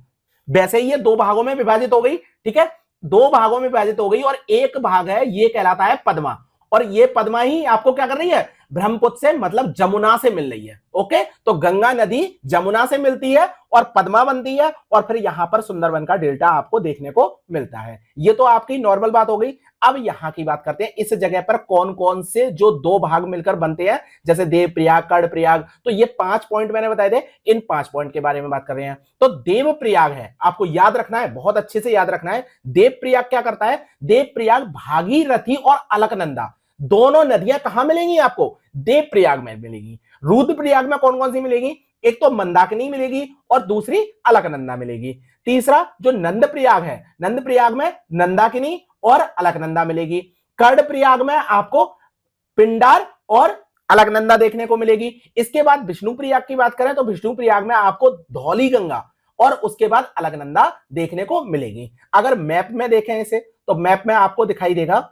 वैसे ही ये दो भागों में विभाजित हो गई, ठीक है, दो भागों में विभाजित हो गई, और एक भाग है ये कहलाता है पद्मा, और ये पद्मा ही आपको क्या कर रही है, ब्रह्मपुत्र से मतलब जमुना से मिल रही है। ओके, तो गंगा नदी जमुना से मिलती है और पद्मा बनती है, और फिर यहां पर सुंदरबन का डेल्टा आपको देखने को मिलता है। ये तो आपकी नॉर्मल बात हो गई। अब यहां की बात करते हैं, इस जगह पर कौन कौन से जो दो भाग मिलकर बनते हैं, जैसे देवप्रयाग, कर्णप्रयाग, तो ये 5 पॉइंट मैंने बताए थे, इन 5 पॉइंट के बारे में बात कर रहे हैं। तो देवप्रयाग है, आपको याद रखना है, बहुत अच्छे से याद रखना है। देवप्रयाग क्या करता है, देवप्रयाग भागीरथी और अलकनंदा दोनों नदियां कहां मिलेंगी आपको, देवप्रयाग में मिलेगी। रुद्रप्रयाग में कौन कौन सी मिलेगी, एक तो मंदाकिनी मिलेगी और दूसरी अलकनंदा मिलेगी। तीसरा जो नंदप्रयाग है, नंदप्रयाग में नंदाकिनी और अलकनंदा मिलेगी। कर्णप्रयाग में आपको पिंडार और अलकनंदा देखने को मिलेगी। इसके बाद विष्णुप्रयाग की बात करें तो विष्णुप्रयाग में आपको धौली गंगा और उसके बाद अलकनंदा देखने को मिलेगी। अगर मैप में देखें इसे तो मैप में आपको दिखाई देगा,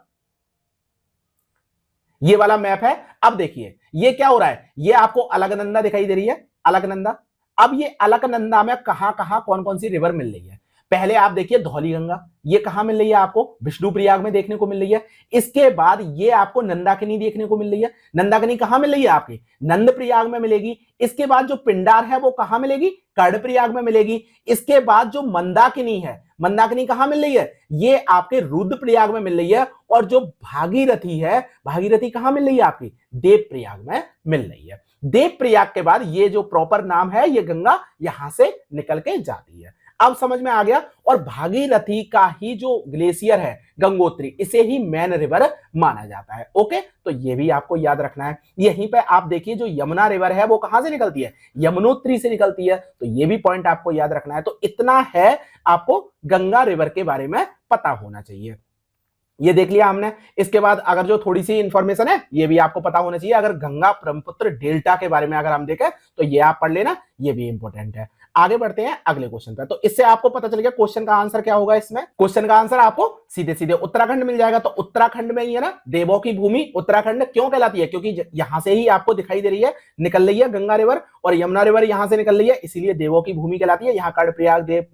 ये वाला मैप है। अब देखिए ये क्या हो रहा है, ये आपको अलकनंदा दिखाई दे रही है, अलकनंदा। अब ये अलकनंदा में कहां कहां कौन कौन सी रिवर मिल रही है, पहले आप देखिए धौली गंगा, ये कहां मिल रही है आपको, विष्णुप्रयाग में देखने को मिल रही है। इसके बाद ये आपको नंदाकिनी देखने को मिल रही है, नंदाकिनी कहां मिल रही है आपकी, नंदप्रयाग में मिलेगी। इसके बाद जो पिंडार है वो कहां मिलेगी, कर्णप्रयाग में मिलेगी। इसके बाद जो मंदाकिनी है, मंदाकिनी कहां मिल रही है, ये आपके रुद्रप्रयाग में मिल रही है। और जो भागीरथी है, भागीरथी कहां मिल रही है आपकी, देवप्रयाग में मिल रही है। देवप्रयाग के बाद ये जो प्रॉपर नाम है, ये गंगा यहां से निकल के जाती है। अब समझ में आ गया। और भागीरथी का ही जो ग्लेशियर है गंगोत्री, इसे ही मेन रिवर माना जाता है। ओके, तो ये भी आपको याद रखना है। यहीं पे आप देखिए जो यमुना रिवर है वो कहां से निकलती है, यमुनोत्री से निकलती है, तो ये भी पॉइंट आपको याद रखना है। तो इतना है आपको गंगा रिवर के बारे में पता होना चाहिए। ये देख लिया हमने। इसके बाद अगर जो थोड़ी सी इंफॉर्मेशन है ये भी आपको पता होना चाहिए। अगर गंगा ब्रह्मपुत्र डेल्टा के बारे में अगर हम देखें तो ये आप पढ़ लेना, ये भी इंपॉर्टेंट है। आगे बढ़ते हैं अगले क्वेश्चन पे। तो इससे आपको पता चल गया क्वेश्चन का आंसर क्या होगा। इसमें क्वेश्चन का आंसर आपको सीधे सीधे उत्तराखंड मिल जाएगा। तो उत्तराखंड में ही है ना, देवों की भूमि उत्तराखंड क्यों कहलाती है, क्योंकि यहां से ही आपको दिखाई दे रही है, निकल रही है गंगा रिवर, और यमुना रिवर यहां से निकल रही है, इसीलिए देवों की भूमि कहलाती है। यहाँ कर्णप्रयाग, देव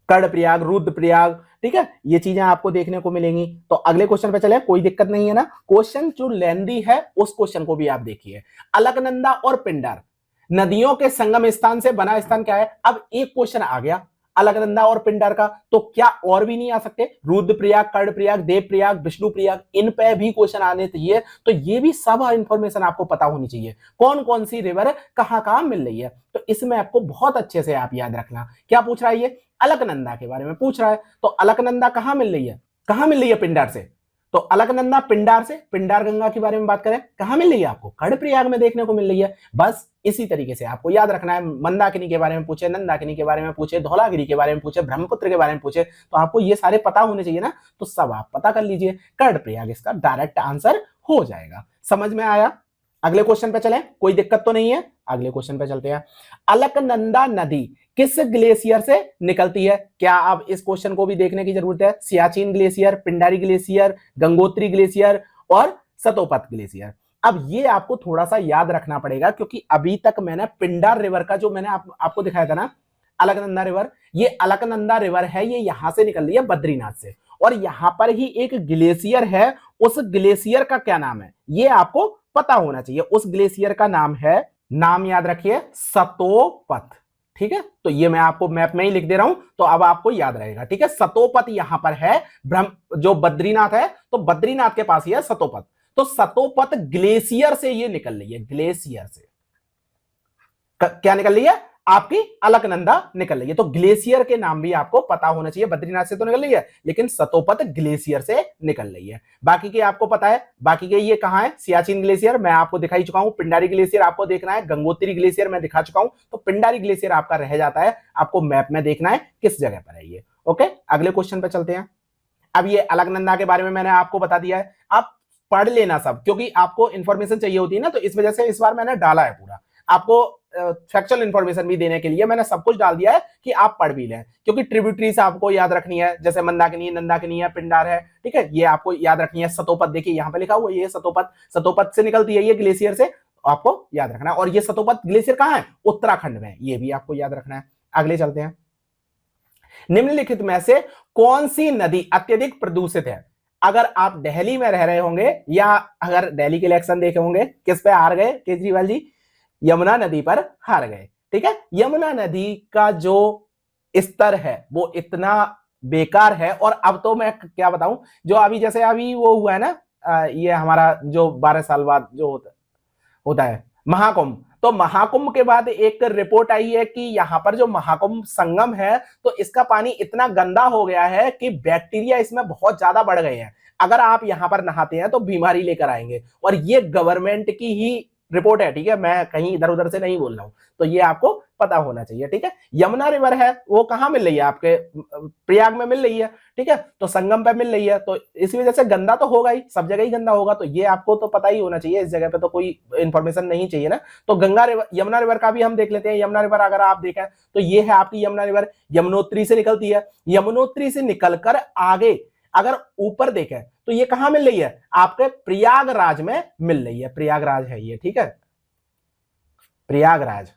कर्णप्रयाग, रुद्रप्रयाग, ठीक है, ये चीजें आपको देखने को मिलेंगी। तो अगले क्वेश्चन पे चले, कोई दिक्कत नहीं है ना। क्वेश्चन जो लेंदी है उस क्वेश्चन को भी आप देखिए। अलकनंदा और पिंडार नदियों के संगम स्थान से बना स्थान क्या है। अब एक क्वेश्चन आ गया अलकनंदा और पिंडार का, तो क्या और भी नहीं आ सकते, रुद्रप्रयाग, कर्णप्रयाग, देवप्रयाग, विष्णुप्रयाग, इन पे भी क्वेश्चन आने चाहिए। तो ये भी सब इंफॉर्मेशन आपको पता होनी चाहिए, कौन कौन सी रिवर कहां कहां मिल रही है। तो इसमें आपको बहुत अच्छे से आप याद रखना। क्या पूछ रहा है ये, अलकनंदा के बारे में पूछ रहा है। तो अलकनंदा कहां मिल रही है, कहां मिल रही है, पिंडार से। तो अलकनंदा पिंडार से, पिंडार गंगा के बारे में बात करें कहां मिल रही है आपको, कर्णप्रयाग में देखने को मिल रही है। बस इसी तरीके से आपको याद रखना है। मंदाकिनी के बारे में पूछे, नंदाकिनी के बारे में पूछे, धौलागिरी के बारे में पूछे, ब्रह्मपुत्र के बारे में पूछे, तो आपको ये सारे पता होने चाहिए ना। तो सब आप पता कर लीजिए, कर्णप्रयाग इसका डायरेक्ट आंसर हो जाएगा। समझ में आया। अगले क्वेश्चन पे चलें, कोई दिक्कत तो नहीं है। अगले क्वेश्चन पे चलते हैं। अलकनंदा नदी किस ग्लेशियर से निकलती है, क्या आप इस क्वेश्चन को भी देखने की जरूरत है। Siachen glacier, Pindari glacier, Gangotri glacier और सतोपत ग्लेशियर। अब ये आपको थोड़ा सा याद रखना पड़ेगा, क्योंकि अभी तक मैंने पिंडार रिवर का जो मैंने आपको दिखाया था ना, अलकनंदा रिवर, ये अलकनंदा रिवर है, ये यहां से निकल रही है बद्रीनाथ से, और यहां पर ही एक ग्लेशियर है। उस ग्लेशियर का क्या नाम है ये आपको पता होना चाहिए। उस ग्लेशियर का नाम है, नाम याद रखिए, सतोपत। ठीक है, तो ये मैं आपको मैप में ही लिख दे रहा हूं, तो अब आपको याद रहेगा। ठीक है, सतोपत यहां पर है, जो बद्रीनाथ है तो बद्रीनाथ के पास ही है सतोपत। तो सतोपत ग्लेशियर से ये निकल रही है, ग्लेशियर से क्या निकल रही है, आपकी अलकनंदा निकल रही है। तो ग्लेशियर के नाम भी आपको पता होना चाहिए। बद्रीनाथ से तो निकल रही है, लेकिन सतोपत ग्लेशियर से निकल रही है। बाकी के आपको पता है, बाकी के ये कहां है, सियाचिन ग्लेशियर मैं आपको दिखाई चुका हूं, पिंडारी ग्लेशियर आपको देखना है, गंगोत्री ग्लेशियर मैं दिखा चुका हूं, तो पिंडारी ग्लेशियर आपका रह जाता है, आपको मैप में देखना है किस जगह पर है ये। ओके, अगले क्वेश्चन पे चलते हैं। अब ये अलकनंदा के बारे में मैंने आपको बता दिया है, आप पढ़ लेना सब, क्योंकि आपको इंफॉर्मेशन चाहिए होती है ना, तो इस वजह से इस बार मैंने डाला है पूरा। आपको फैक्चुअल इंफॉर्मेशन भी देने के लिए मैंने सब कुछ डाल दिया है कि आप पढ़ भी लें, क्योंकि ट्रिब्यूटरीज आपको याद रखनी है, जैसे मंदाकिनी, नंदाकिनी है, पिंडार है, ठीक है, ये आपको याद रखनी है। सतोपत देखिए यहां पे लिखा हुआ है, ये सतोपत, सतोपत से निकलती है ये ग्लेशियर से, आपको याद रखना है। और ये सतोपत ग्लेशियर कहां है, उत्तराखंड में, ये भी आपको याद रखना है। अगले चलते हैं। निम्नलिखित में से कौन सी नदी अत्यधिक प्रदूषित है? अगर आप दिल्ली में रह रहे होंगे या अगर दिल्ली के इलेक्शन देखे होंगे, किस पे हार गए केजरीवाल जी? यमुना नदी पर हार गए, ठीक है। यमुना नदी का जो स्तर है वो इतना बेकार है, और अब तो मैं क्या बताऊं, जो अभी जैसे अभी वो हुआ है ना, ये हमारा जो 12 साल बाद जो होता है महाकुंभ, तो महाकुंभ के बाद एक रिपोर्ट आई है कि यहां पर जो महाकुंभ संगम है, तो इसका पानी इतना गंदा हो गया है कि बैक्टीरिया इसमें बहुत ज्यादा बढ़ गए हैं। अगर आप यहां पर नहाते हैं तो बीमारी लेकर आएंगे, और ये गवर्नमेंट की ही रिपोर्ट है, ठीक है, मैं कहीं इधर उधर से नहीं बोल रहा हूं, तो ये आपको पता होना चाहिए, ठीक है। यमुना रिवर है वो कहां मिल रही है, आपके प्रयाग में मिल रही है, ठीक है, तो संगम पे मिल रही है, तो इस वजह से गंदा तो होगा ही, सब जगह ही गंदा होगा, तो ये आपको तो पता ही होना चाहिए, इस जगह पे तो कोई इंफॉर्मेशन नहीं चाहिए ना। तो गंगा रिवर, यमुना रिवर का भी हम देख लेते हैं। यमुना रिवर अगर आप देखें तो ये है आपकी यमुना रिवर, यमुनोत्री से निकलती है। यमुनोत्री से निकलकर आगे अगर ऊपर देखें तो ये कहां मिल रही है, आपके प्रयागराज में मिल रही है, प्रयागराज है ये, ठीक है, प्रयागराज,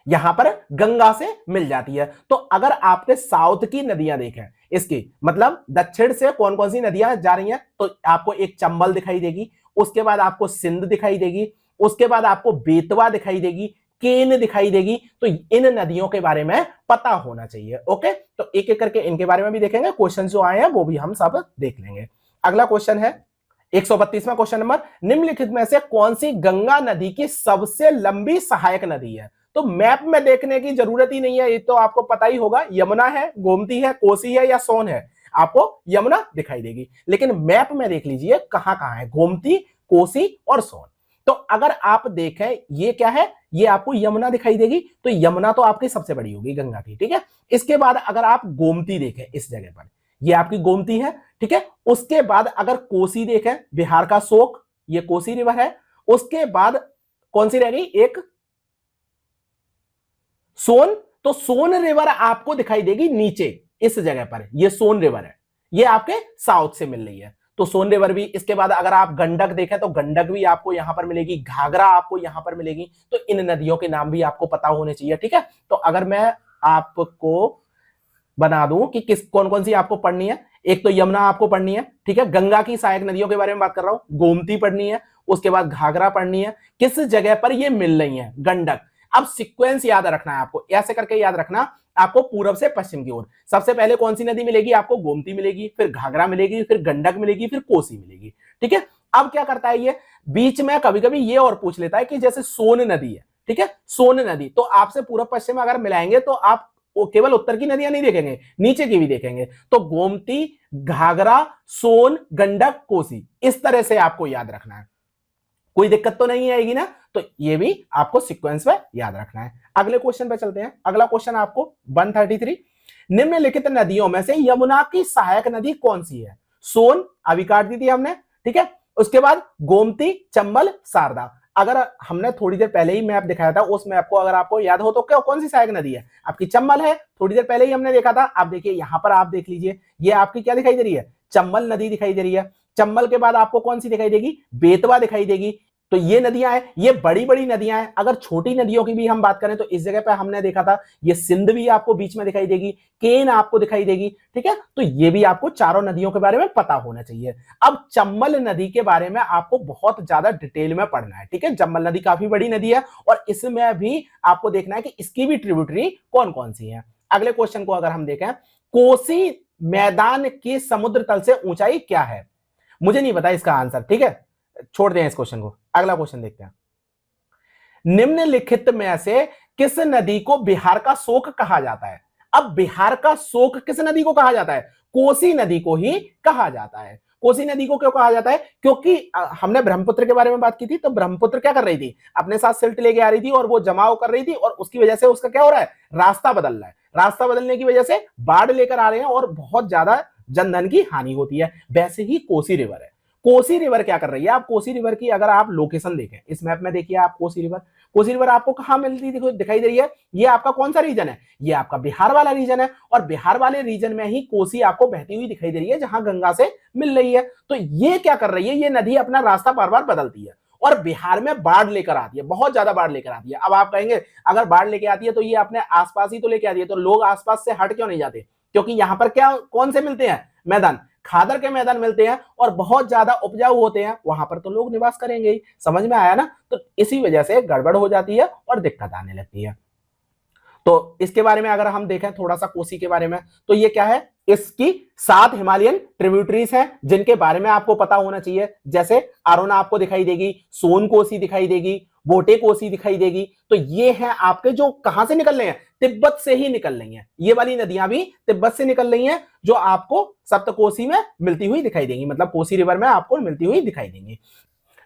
यहां पर गंगा से मिल जाती है। तो अगर आपके साउथ की नदियां देखें, इसकी मतलब दक्षिण से कौन कौन सी नदियां जा रही हैं, तो आपको एक चंबल दिखाई देगी, उसके बाद आपको सिंध दिखाई देगी, उसके बाद आपको बेतवा दिखाई देगी, केन दिखाई देगी। तो इन नदियों के बारे में पता होना चाहिए। ओके, तो एक एक करके इनके बारे में भी देखेंगे, क्वेश्चन जो आए हैं वो भी हम सब देख लेंगे। अगला क्वेश्चन है 132वां क्वेश्चन नंबर, निम्नलिखित में से कौन सी गंगा नदी की सबसे लंबी सहायक नदी है? तो मैप में देखने की जरूरत ही नहीं है, ये तो आपको पता ही होगा, यमुना है, गोमती है, कोसी है या सोन है, आपको यमुना दिखाई देगी। लेकिन मैप में देख लीजिए कहां कहां है, गोमती, कोसी और सोन। तो अगर आप देखें ये क्या है, ये आपको यमुना दिखाई देगी, तो यमुना तो आपकी सबसे बड़ी होगी गंगा की, ठीक है। इसके बाद अगर आप गोमती देखें इस जगह पर, ये आपकी गोमती है, ठीक है। उसके बाद अगर कोसी देखें, बिहार का शोक, ये कोसी रिवर है। उसके बाद कौन सी रह गई, एक सोन, तो सोन रिवर आपको दिखाई देगी नीचे इस जगह पर, ये सोन रिवर है, ये आपके साउथ से मिल रही है, तो सोन रिवर भी। इसके बाद अगर आप गंडक देखें तो गंडक भी आपको यहां पर मिलेगी, घाघरा आपको यहां पर मिलेगी। तो इन नदियों के नाम भी आपको पता होने चाहिए, ठीक है। तो अगर मैं आपको बना दूं कि किस कौन कौन सी आपको पढ़नी है, एक तो यमुना आपको पढ़नी है, ठीक है, गंगा की सहायक नदियों के बारे में बात कर रहा हूं, गोमती पढ़नी है, उसके बाद घाघरा पढ़नी है, किस जगह पर ये मिल रही है, गंडक। अब सीक्वेंस याद रखना है आपको, ऐसे करके याद रखना, आपको पूर्व से पश्चिम की ओर सबसे पहले कौन सी नदी मिलेगी, आपको गोमती मिलेगी, फिर घाघरा मिलेगी, फिर गंडक मिलेगी, फिर कोसी मिलेगी, ठीक है। अब क्या करता है ये, बीच में कभी कभी ये और पूछ लेता है कि जैसे सोन नदी है, ठीक है, सोन नदी, तो आपसे पूर्व पश्चिम अगर मिलाएंगे तो आप केवल उत्तर की नदियां नहीं देखेंगे, नीचे की भी देखेंगे। तो गोमती, घाघरा, सोन, गंडक, कोसी, इस तरह से आपको याद रखना है, कोई दिक्कत तो नहीं आएगी ना। तो ये भी आपको सीक्वेंस में याद रखना है। अगले क्वेश्चन पे चलते हैं। अगला क्वेश्चन आपको 133, निम्नलिखित नदियों में से यमुना की सहायक नदी कौन सी है? सोन अभी काट दी थी हमने, ठीक है। उसके बाद गोमती, चंबल, शारदा। अगर हमने थोड़ी देर पहले ही मैप दिखाया था, उस मैप को अगर आपको याद हो तो क्या कौन सी सहायक नदी है, आपकी चंबल है, थोड़ी देर पहले ही हमने देखा था। आप देखिए यहां पर आप देख लीजिए, ये आपकी क्या दिखाई दे रही है, चंबल नदी दिखाई दे रही है। चंबल के बाद आपको कौन सी दिखाई देगी, बेतवा दिखाई देगी। तो ये नदियां हैं, ये बड़ी बड़ी नदियां हैं। अगर छोटी नदियों की भी हम बात करें तो इस जगह पे हमने देखा था, ये सिंध भी आपको बीच में दिखाई देगी, केन आपको दिखाई देगी, ठीक है। तो ये भी आपको चारों नदियों के बारे में पता होना चाहिए। अब चंबल नदी के बारे में आपको बहुत ज्यादा डिटेल में पढ़ना है, ठीक है। चंबल नदी काफी बड़ी नदी है और इसमें भी आपको देखना है कि इसकी भी ट्रिब्यूटरी कौन कौन सी है। अगले क्वेश्चन को अगर हम देखें, कोसी मैदान की समुद्र तल से ऊंचाई क्या है? मुझे नहीं पता इसका आंसर, ठीक है, छोड़ दें इस क्वेश्चन को। अगला क्वेश्चन देखते हैं, निम्नलिखित में से किस नदी को बिहार का शोक कहा जाता है? अब बिहार का शोक किस नदी को कहा जाता है? कोसी नदी को ही कहा जाता है। कोसी नदी को क्यों कहा जाता है? क्योंकि हमने ब्रह्मपुत्र के बारे में बात की थी, तो ब्रह्मपुत्र क्या कर रही थी? अपने साथ सिल्ट लेके आ रही थी और वो जमाव कर रही थी, और उसकी वजह से उसका क्या हो रहा है? रास्ता बदल रहा है। रास्ता बदलने की वजह से बाढ़ लेकर आ रहे हैं और बहुत ज्यादा जनधन की हानि होती है। वैसे ही कोसी रिवर है। कोसी रिवर क्या कर रही है? आप कोसी रिवर की अगर आप लोकेशन देखें, इस मैप में देखिए आप कोसी रिवर, कोसी रिवर आपको कहां मिलती दिखाई दे रही है? ये आपका कौन सा रीजन है? ये आपका बिहार वाला रीजन है, और बिहार वाले रीजन में ही कोसी आपको बहती हुई दिखाई दे रही है, जहां गंगा से मिल रही है। तो ये क्या कर रही है? ये नदी अपना रास्ता बार बार बदलती है और बिहार में बाढ़ लेकर आती है, बहुत ज्यादा बाढ़ लेकर आती है। अब आप कहेंगे अगर बाढ़ लेके आती है तो ये अपने आसपास ही तो लेके आती है, तो लोग आसपास से हट क्यों नहीं जाते? क्योंकि यहां पर क्या कौन से मिलते हैं? मैदान, खादर के मैदान मिलते हैं और बहुत ज्यादा उपजाऊ होते हैं, वहां पर तो लोग निवास करेंगे ही। समझ में आया ना? तो इसी वजह से गड़बड़ हो जाती है और दिक्कत आने लगती है। तो इसके बारे में अगर हम देखें थोड़ा सा कोसी के बारे में, तो ये क्या है? इसकी 7 हिमालयन ट्रिब्यूटरीज हैं जिनके बारे में आपको पता होना चाहिए। जैसे अरुणा आपको दिखाई देगी, सोन कोसी दिखाई देगी, बोटे कोसी दिखाई देगी। तो ये हैं आपके जो कहां से निकल रहे हैं? तिब्बत से ही निकल रही हैं। ये वाली नदियां भी तिब्बत से निकल रही हैं, जो आपको सप्तकोसी में मिलती हुई दिखाई देंगी, मतलब कोसी रिवर में आपको मिलती हुई दिखाई देंगी।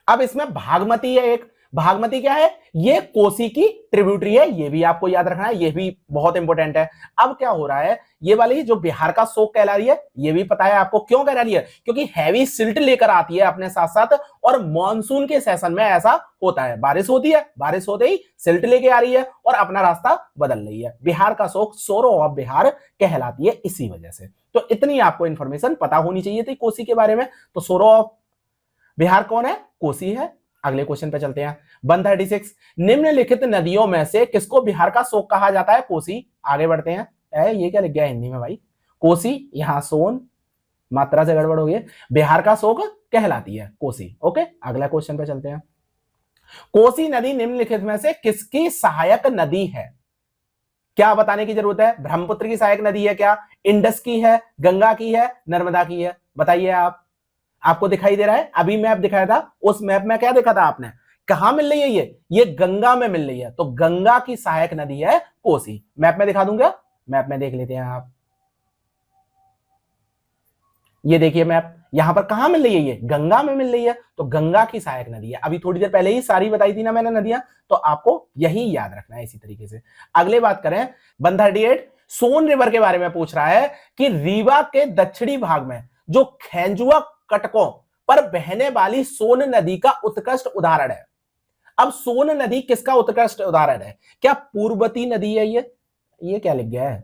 अब इसमें भागमती है एक। भागमती क्या है? ये कोसी की ट्रिब्यूटरी है, ये भी आपको याद रखना है, ये भी बहुत इंपॉर्टेंट है। अब क्या हो रहा है? ये वाली जो बिहार का शोक कहला रही है, ये भी पता है आपको क्यों कहला रही है? क्योंकि हैवी सिल्ट लेकर आती है अपने साथ साथ, और मॉनसून के सेशन में ऐसा होता है, बारिश होती है, बारिश होते ही सिल्ट लेके आ रही है और अपना रास्ता बदल रही है। बिहार का शोक सोरो ऑफ बिहार कहलाती है इसी वजह से। तो इतनी आपको इंफॉर्मेशन पता होनी चाहिए थी कोसी के बारे में। तो सोरो ऑफ बिहार कौन है? कोसी है। अगले क्वेश्चन पे चलते हैं। 136, निम्नलिखित नदियों में से किसको बिहार का शोक कहा जाता है? कोसी। आगे बढ़ते हैं। ये क्या लिख गया हिंदी में भाई? कोसी, यहां सोन, मात्रा से गड़बड़ हो गई। बिहार का शोक कहलाती है कोसी। ओके, अगला क्वेश्चन पे चलते हैं। कोसी नदी निम्नलिखित में से किसकी सहायक नदी है? क्या बताने की जरूरत है? ब्रह्मपुत्र की सहायक नदी है क्या? इंडस की है? गंगा की है? नर्मदा की है? बताइए आप। आपको दिखाई दे रहा है? अभी मैप दिखाया था, उस मैप में क्या देखा था आपने? कहां मिल रही है? ये गंगा में मिल रही है। तो गंगा की सहायक नदी है कोसी। मैप में दिखा दूंगा, मैप में देख लेते हैं आप। ये देखिए मैप, यहां पर कहां मिल रही है? ये गंगा में मिल रही है, तो गंगा की सहायक नदी है। अभी थोड़ी देर पहले ही सारी बताई थी ना मैंने नदियां, तो आपको यही याद रखना है इसी तरीके से। अगले बात करें 138, सोन रिवर के बारे में पूछ रहा है कि रीवा के दक्षिणी भाग में जो खेंजुआ कटकों पर बहने वाली सोन नदी का उत्कृष्ट उदाहरण है। अब सोन नदी किसका उत्कृष्ट उदाहरण है? क्या पूर्ववती नदी है? ये क्या लिख गया है?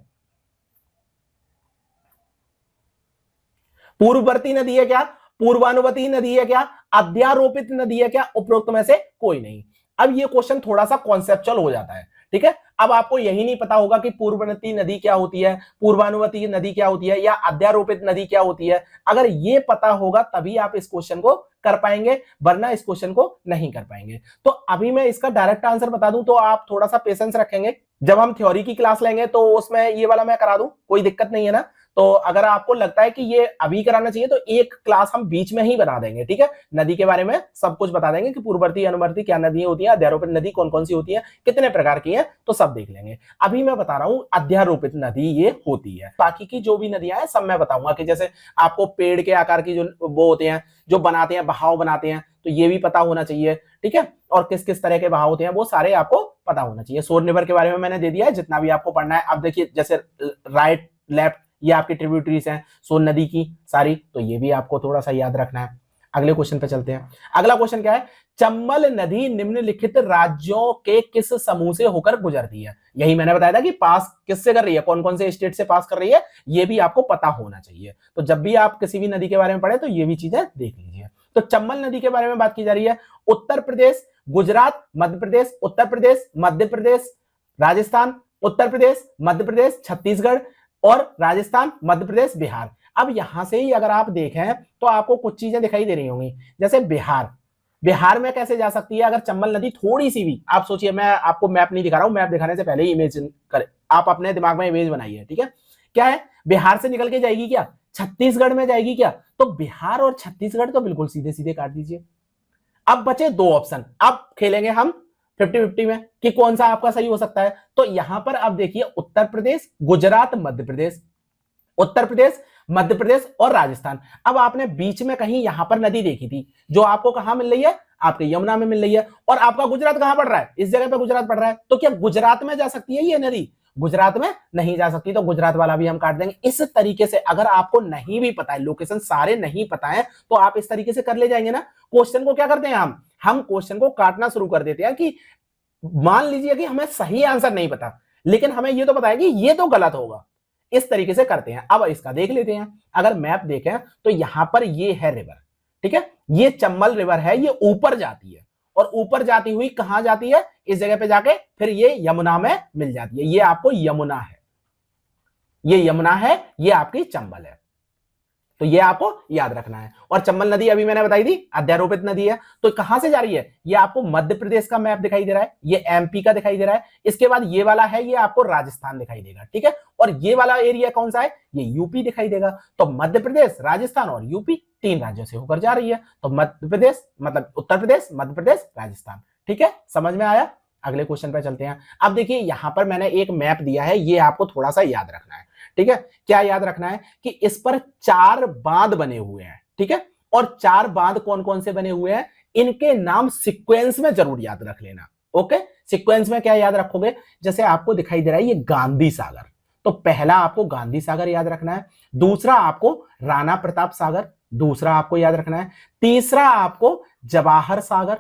पूर्ववर्ती नदी है क्या? पूर्वानुवर्ती नदी है क्या? अध्यारोपित नदी है क्या? उपरोक्त में से कोई नहीं। अब ये क्वेश्चन थोड़ा सा कॉन्सेप्चुअल हो जाता है, ठीक है। अब आपको यही नहीं पता होगा कि पूर्ववर्ती नदी क्या होती है, पूर्वानुवर्ती नदी क्या होती है, या अध्यारोपित नदी क्या होती है। अगर ये पता होगा तभी आप इस क्वेश्चन को कर पाएंगे, वरना इस क्वेश्चन को नहीं कर पाएंगे। तो अभी मैं इसका डायरेक्ट आंसर बता दूं तो आप थोड़ा सा पेशेंस रखेंगे। जब हम थ्योरी की क्लास लेंगे तो उसमें ये वाला मैं करा दूं, कोई दिक्कत नहीं है ना। तो अगर आपको लगता है कि ये अभी कराना चाहिए तो एक क्लास हम बीच में ही बना देंगे, ठीक है। नदी के बारे में सब कुछ बता देंगे कि पूर्ववर्ती अनुवर्ती क्या नदी होती है, अध्यारोपित नदी कौन कौन सी होती है, कितने प्रकार की है, तो सब देख लेंगे। अभी मैं बता रहा हूं अध्यारोपित नदी ये होती है। बाकी की जो भी नदियां हैं सब मैं बताऊंगा कि जैसे आपको पेड़ के आकार की जो वो होते हैं, जो बनाते हैं, बहाव बनाते हैं, तो ये भी पता होना चाहिए, ठीक है। और किस किस तरह के बहाव होते हैं वो सारे आपको पता होना चाहिए। सोन रिवर के बारे में मैंने दे दिया है, जितना भी आपको पढ़ना है। अब देखिए जैसे राइट लेफ्ट ये आपकी ट्रिब्यूटरीज हैं सोन नदी की सारी, तो ये भी आपको थोड़ा सा याद रखना है। अगले क्वेश्चन पे चलते हैं। अगला क्वेश्चन क्या है? चंबल नदी निम्नलिखित राज्यों के किस समूह से होकर गुजरती है? यही मैंने बताया था कि पास किससे कर रही है, कौन कौन से स्टेट से पास कर रही है, ये भी आपको पता होना चाहिए। तो जब भी आप किसी भी नदी के बारे में पढ़े तो ये भी चीजें देख लीजिए। तो चंबल नदी के बारे में बात की जा रही है। उत्तर प्रदेश, गुजरात, मध्य प्रदेश, उत्तर प्रदेश, मध्य प्रदेश, राजस्थान, उत्तर प्रदेश, मध्य प्रदेश, छत्तीसगढ़ और राजस्थान, मध्य प्रदेश, बिहार। अब यहां से ही अगर आप देखें तो आपको कुछ चीजें दिखाई दे रही होंगी। जैसे बिहार में कैसे जा सकती है? अगर चंबल नदी थोड़ी सी भी, आप सोचिए, मैं आपको मैप नहीं दिखा रहा हूं, मैप दिखाने से पहले ही इमेज करें, आप अपने दिमाग में इमेज बनाइए, ठीक है। क्या है? बिहार से निकल के जाएगी क्या? छत्तीसगढ़ में जाएगी क्या? तो बिहार और छत्तीसगढ़ तो बिल्कुल सीधे सीधे काट दीजिए। अब बचे 2 ऑप्शन। अब खेलेंगे हम 50-50 में कि कौन सा आपका सही हो सकता है। तो यहां पर आप देखिए उत्तर प्रदेश, गुजरात, मध्य प्रदेश, उत्तर प्रदेश, मध्य प्रदेश और राजस्थान। अब आपने बीच में कहीं यहां पर नदी देखी थी जो आपको कहां मिल रही है, आपके यमुना में मिल रही है, और आपका गुजरात कहां पड़ रहा है, इस जगह पे गुजरात पड़ रहा है। तो क्या गुजरात में जा सकती है ये नदी? गुजरात में नहीं जा सकती, तो गुजरात वाला भी हम काट देंगे। इस तरीके से अगर आपको नहीं भी पता है, लोकेशन सारे नहीं पता है, तो आप इस तरीके से कर ले जाएंगे ना। क्वेश्चन को क्या करते हैं हम क्वेश्चन को काटना शुरू कर देते हैं कि मान लीजिए कि हमें सही आंसर नहीं पता, लेकिन हमें ये तो पता है कि ये तो गलत होगा, इस तरीके से करते हैं। अब इसका देख लेते हैं। अगर मैप देखें तो यहां पर ये है रिवर, ठीक है, ये चंबल रिवर है, ये ऊपर जाती है और ऊपर जाती हुई कहां जाती है, इस जगह पे जाके फिर ये यमुना में मिल जाती है। ये आपको यमुना है, ये यमुना है, ये आपकी चंबल है। तो ये आपको याद रखना है। और चंबल नदी अभी मैंने बताई थी अध्यारोपित नदी है। तो कहां से जा रही है, ये आपको मध्य प्रदेश का मैप दिखाई दे रहा है, ये एमपी का दिखाई दे रहा है। इसके बाद ये वाला है, ये आपको राजस्थान दिखाई देगा, ठीक है। और ये वाला एरिया कौन सा है, ये यूपी दिखाई देगा। तो मध्य प्रदेश, राजस्थान और यूपी 3 राज्यों से होकर जा रही है। तो मध्य प्रदेश मतलब उत्तर प्रदेश, मध्य प्रदेश, राजस्थान, ठीक है, समझ में आया। अगले क्वेश्चन पे चलते हैं। अब देखिए यहां पर मैंने एक मैप दिया है, ये आपको थोड़ा सा याद रखना है, ठीक है। क्या याद रखना है कि इस पर 4 बांध बने हुए हैं, ठीक है। और 4 बांध कौन कौन से बने हुए हैं, इनके नाम सीक्वेंस में जरूर याद रख लेना। ओके, सीक्वेंस में क्या याद रखोगे, जैसे आपको दिखाई दे रहा है ये गांधी सागर, तो पहला आपको गांधी सागर याद रखना है, दूसरा आपको राणा प्रताप सागर, दूसरा आपको याद रखना है, तीसरा आपको जवाहर सागर,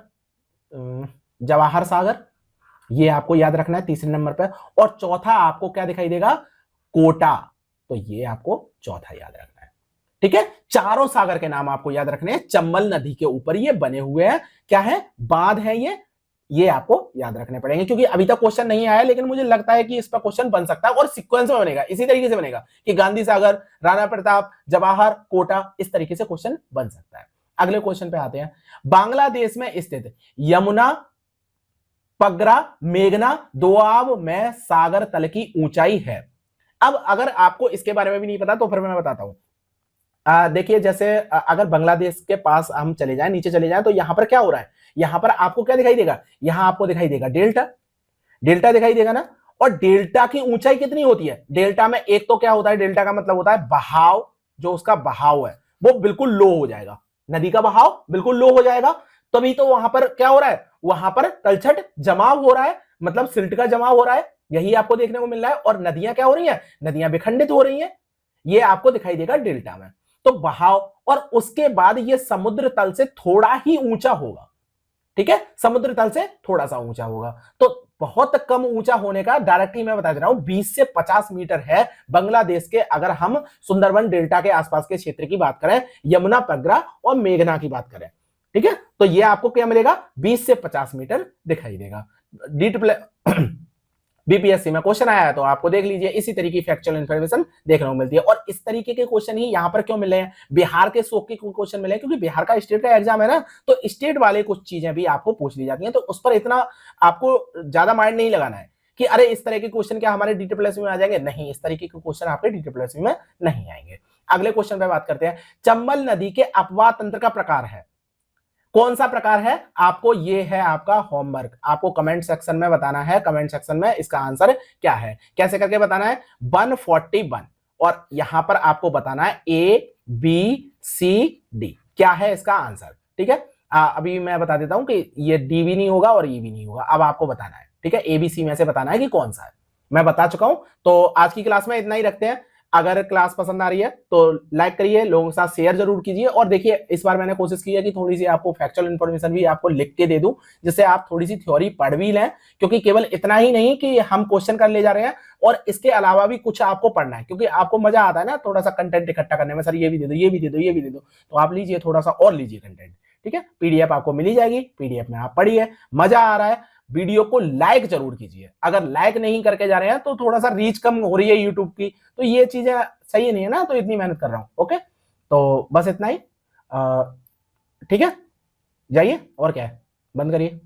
जवाहर सागर ये आपको याद रखना है तीसरे नंबर पर, और चौथा आपको क्या दिखाई देगा, कोटा, तो ये आपको चौथा याद रखना है, ठीक है। चारों सागर के नाम आपको याद रखने हैं, चंबल नदी के ऊपर ये बने हुए हैं, क्या है, बांध है ये आपको याद रखने पड़ेंगे, क्योंकि अभी तक क्वेश्चन नहीं आया, लेकिन मुझे लगता है कि इस पर क्वेश्चन बन सकता है और सीक्वेंस में बनेगा, इसी तरीके से बनेगा कि गांधी सागर, राणा प्रताप, जवाहर, कोटा, इस तरीके से क्वेश्चन बन सकता है। अगले क्वेश्चन पे आते हैं। बांग्लादेश में स्थित यमुना, पगरा, मेघना, दोआब में सागर तल की ऊंचाई है। अब अगर आपको इसके बारे में भी नहीं पता तो फिर मैं बताता हूं। देखिए जैसे अगर बांग्लादेश के पास हम चले जाएं, नीचे चले जाएं, तो यहां पर क्या हो रहा है, यहां पर आपको क्या दिखाई देगा, यहां आपको दिखाई देगा डेल्टा, डेल्टा दिखाई देगा ना। और डेल्टा की ऊंचाई कितनी होती है, डेल्टा में एक तो क्या होता है, डेल्टा का मतलब होता है बहाव, जो उसका बहाव है वो बिल्कुल लो हो जाएगा, नदी का बहाव बिल्कुल लो हो जाएगा, तभी तो वहां पर क्या हो रहा है, वहां पर तलछट जमाव हो रहा है, मतलब सिल्ट का जमाव हो रहा है, यही आपको देखने को मिल रहा है। और नदियां क्या हो रही हैं, नदियां विखंडित हो रही हैं, ये आपको दिखाई देगा डेल्टा में। तो बहाव, और उसके बाद ये समुद्र तल से थोड़ा ही ऊंचा होगा, ठीक है, समुद्र तल से थोड़ा सा ऊंचा होगा। तो बहुत कम ऊंचा होने का डायरेक्ट ही मैं बता दे रहा हूं, 20 से 50 मीटर है बांग्लादेश के, अगर हम सुंदरबन डेल्टा के आसपास के क्षेत्र की बात करें, यमुना, पगरा और मेघना की बात करें, ठीक है। तो ये आपको क्या मिलेगा, 20 से 50 मीटर दिखाई देगा। बीपीएससी में क्वेश्चन आया है तो आपको देख लीजिए, इसी तरीके की फैक्चुअल इंफॉर्मेशन देखने को मिलती है। और इस तरीके के क्वेश्चन ही यहां पर क्यों मिले हैं, बिहार के शौक के क्वेश्चन मिले हैं, क्योंकि बिहार का स्टेट का एग्जाम है ना, तो स्टेट वाले कुछ चीजें भी आपको पूछ ली जाती हैं, तो उस पर इतना आपको ज्यादा माइंड नहीं लगाना है कि अरे इस तरह के क्वेश्चन क्या हमारे डीटीपीएससी में आ जाएंगे, नहीं, इस तरीके के क्वेश्चन आपके डीटीपीएससी में नहीं आएंगे। अगले क्वेश्चन पे बात करते हैं। चंबल नदी के अपवाह तंत्र का प्रकार है, कौन सा प्रकार है, आपको ये है आपका होमवर्क, आपको कमेंट सेक्शन में बताना है, कमेंट सेक्शन में इसका आंसर क्या है, कैसे करके बताना है, 141, और यहां पर आपको बताना है ए बी सी डी, क्या है इसका आंसर, ठीक है। अभी मैं बता देता हूं कि ये डी भी नहीं होगा और ई भी नहीं होगा, अब आपको बताना है, ठीक है, ए बी सी में से बताना है कि कौन सा है। मैं बता चुका हूं। तो आज की क्लास में इतना ही रखते हैं। अगर क्लास पसंद आ रही है तो लाइक करिए, लोगों के साथ शेयर जरूर कीजिए। और देखिए इस बार मैंने कोशिश की है कि थोड़ी सी आपको फैक्चुअल इन्फॉर्मेशन भी आपको लिख के दे दूं, जिससे आप थोड़ी सी थ्योरी पढ़ भी लें, क्योंकि केवल इतना ही नहीं कि हम क्वेश्चन कर ले जा रहे हैं, और इसके अलावा भी कुछ आपको पढ़ना है, क्योंकि आपको मजा आता है ना थोड़ा सा कंटेंट इकट्ठा करने में, सर ये भी दे दो, ये भी दे दो, ये भी दे दो, तो आप लीजिए थोड़ा सा और लीजिए कंटेंट, ठीक है। पीडीएफ आपको मिली जाएगी, पीडीएफ में आप पढ़िए, मजा आ रहा है, वीडियो को लाइक जरूर कीजिए। अगर लाइक नहीं करके जा रहे हैं तो थोड़ा सा रीच कम हो रही है यूट्यूब की, तो ये चीजें सही नहीं है ना, तो इतनी मेहनत कर रहा हूं। ओके, तो बस इतना ही, ठीक है, जाइए, और क्या है, बंद करिए।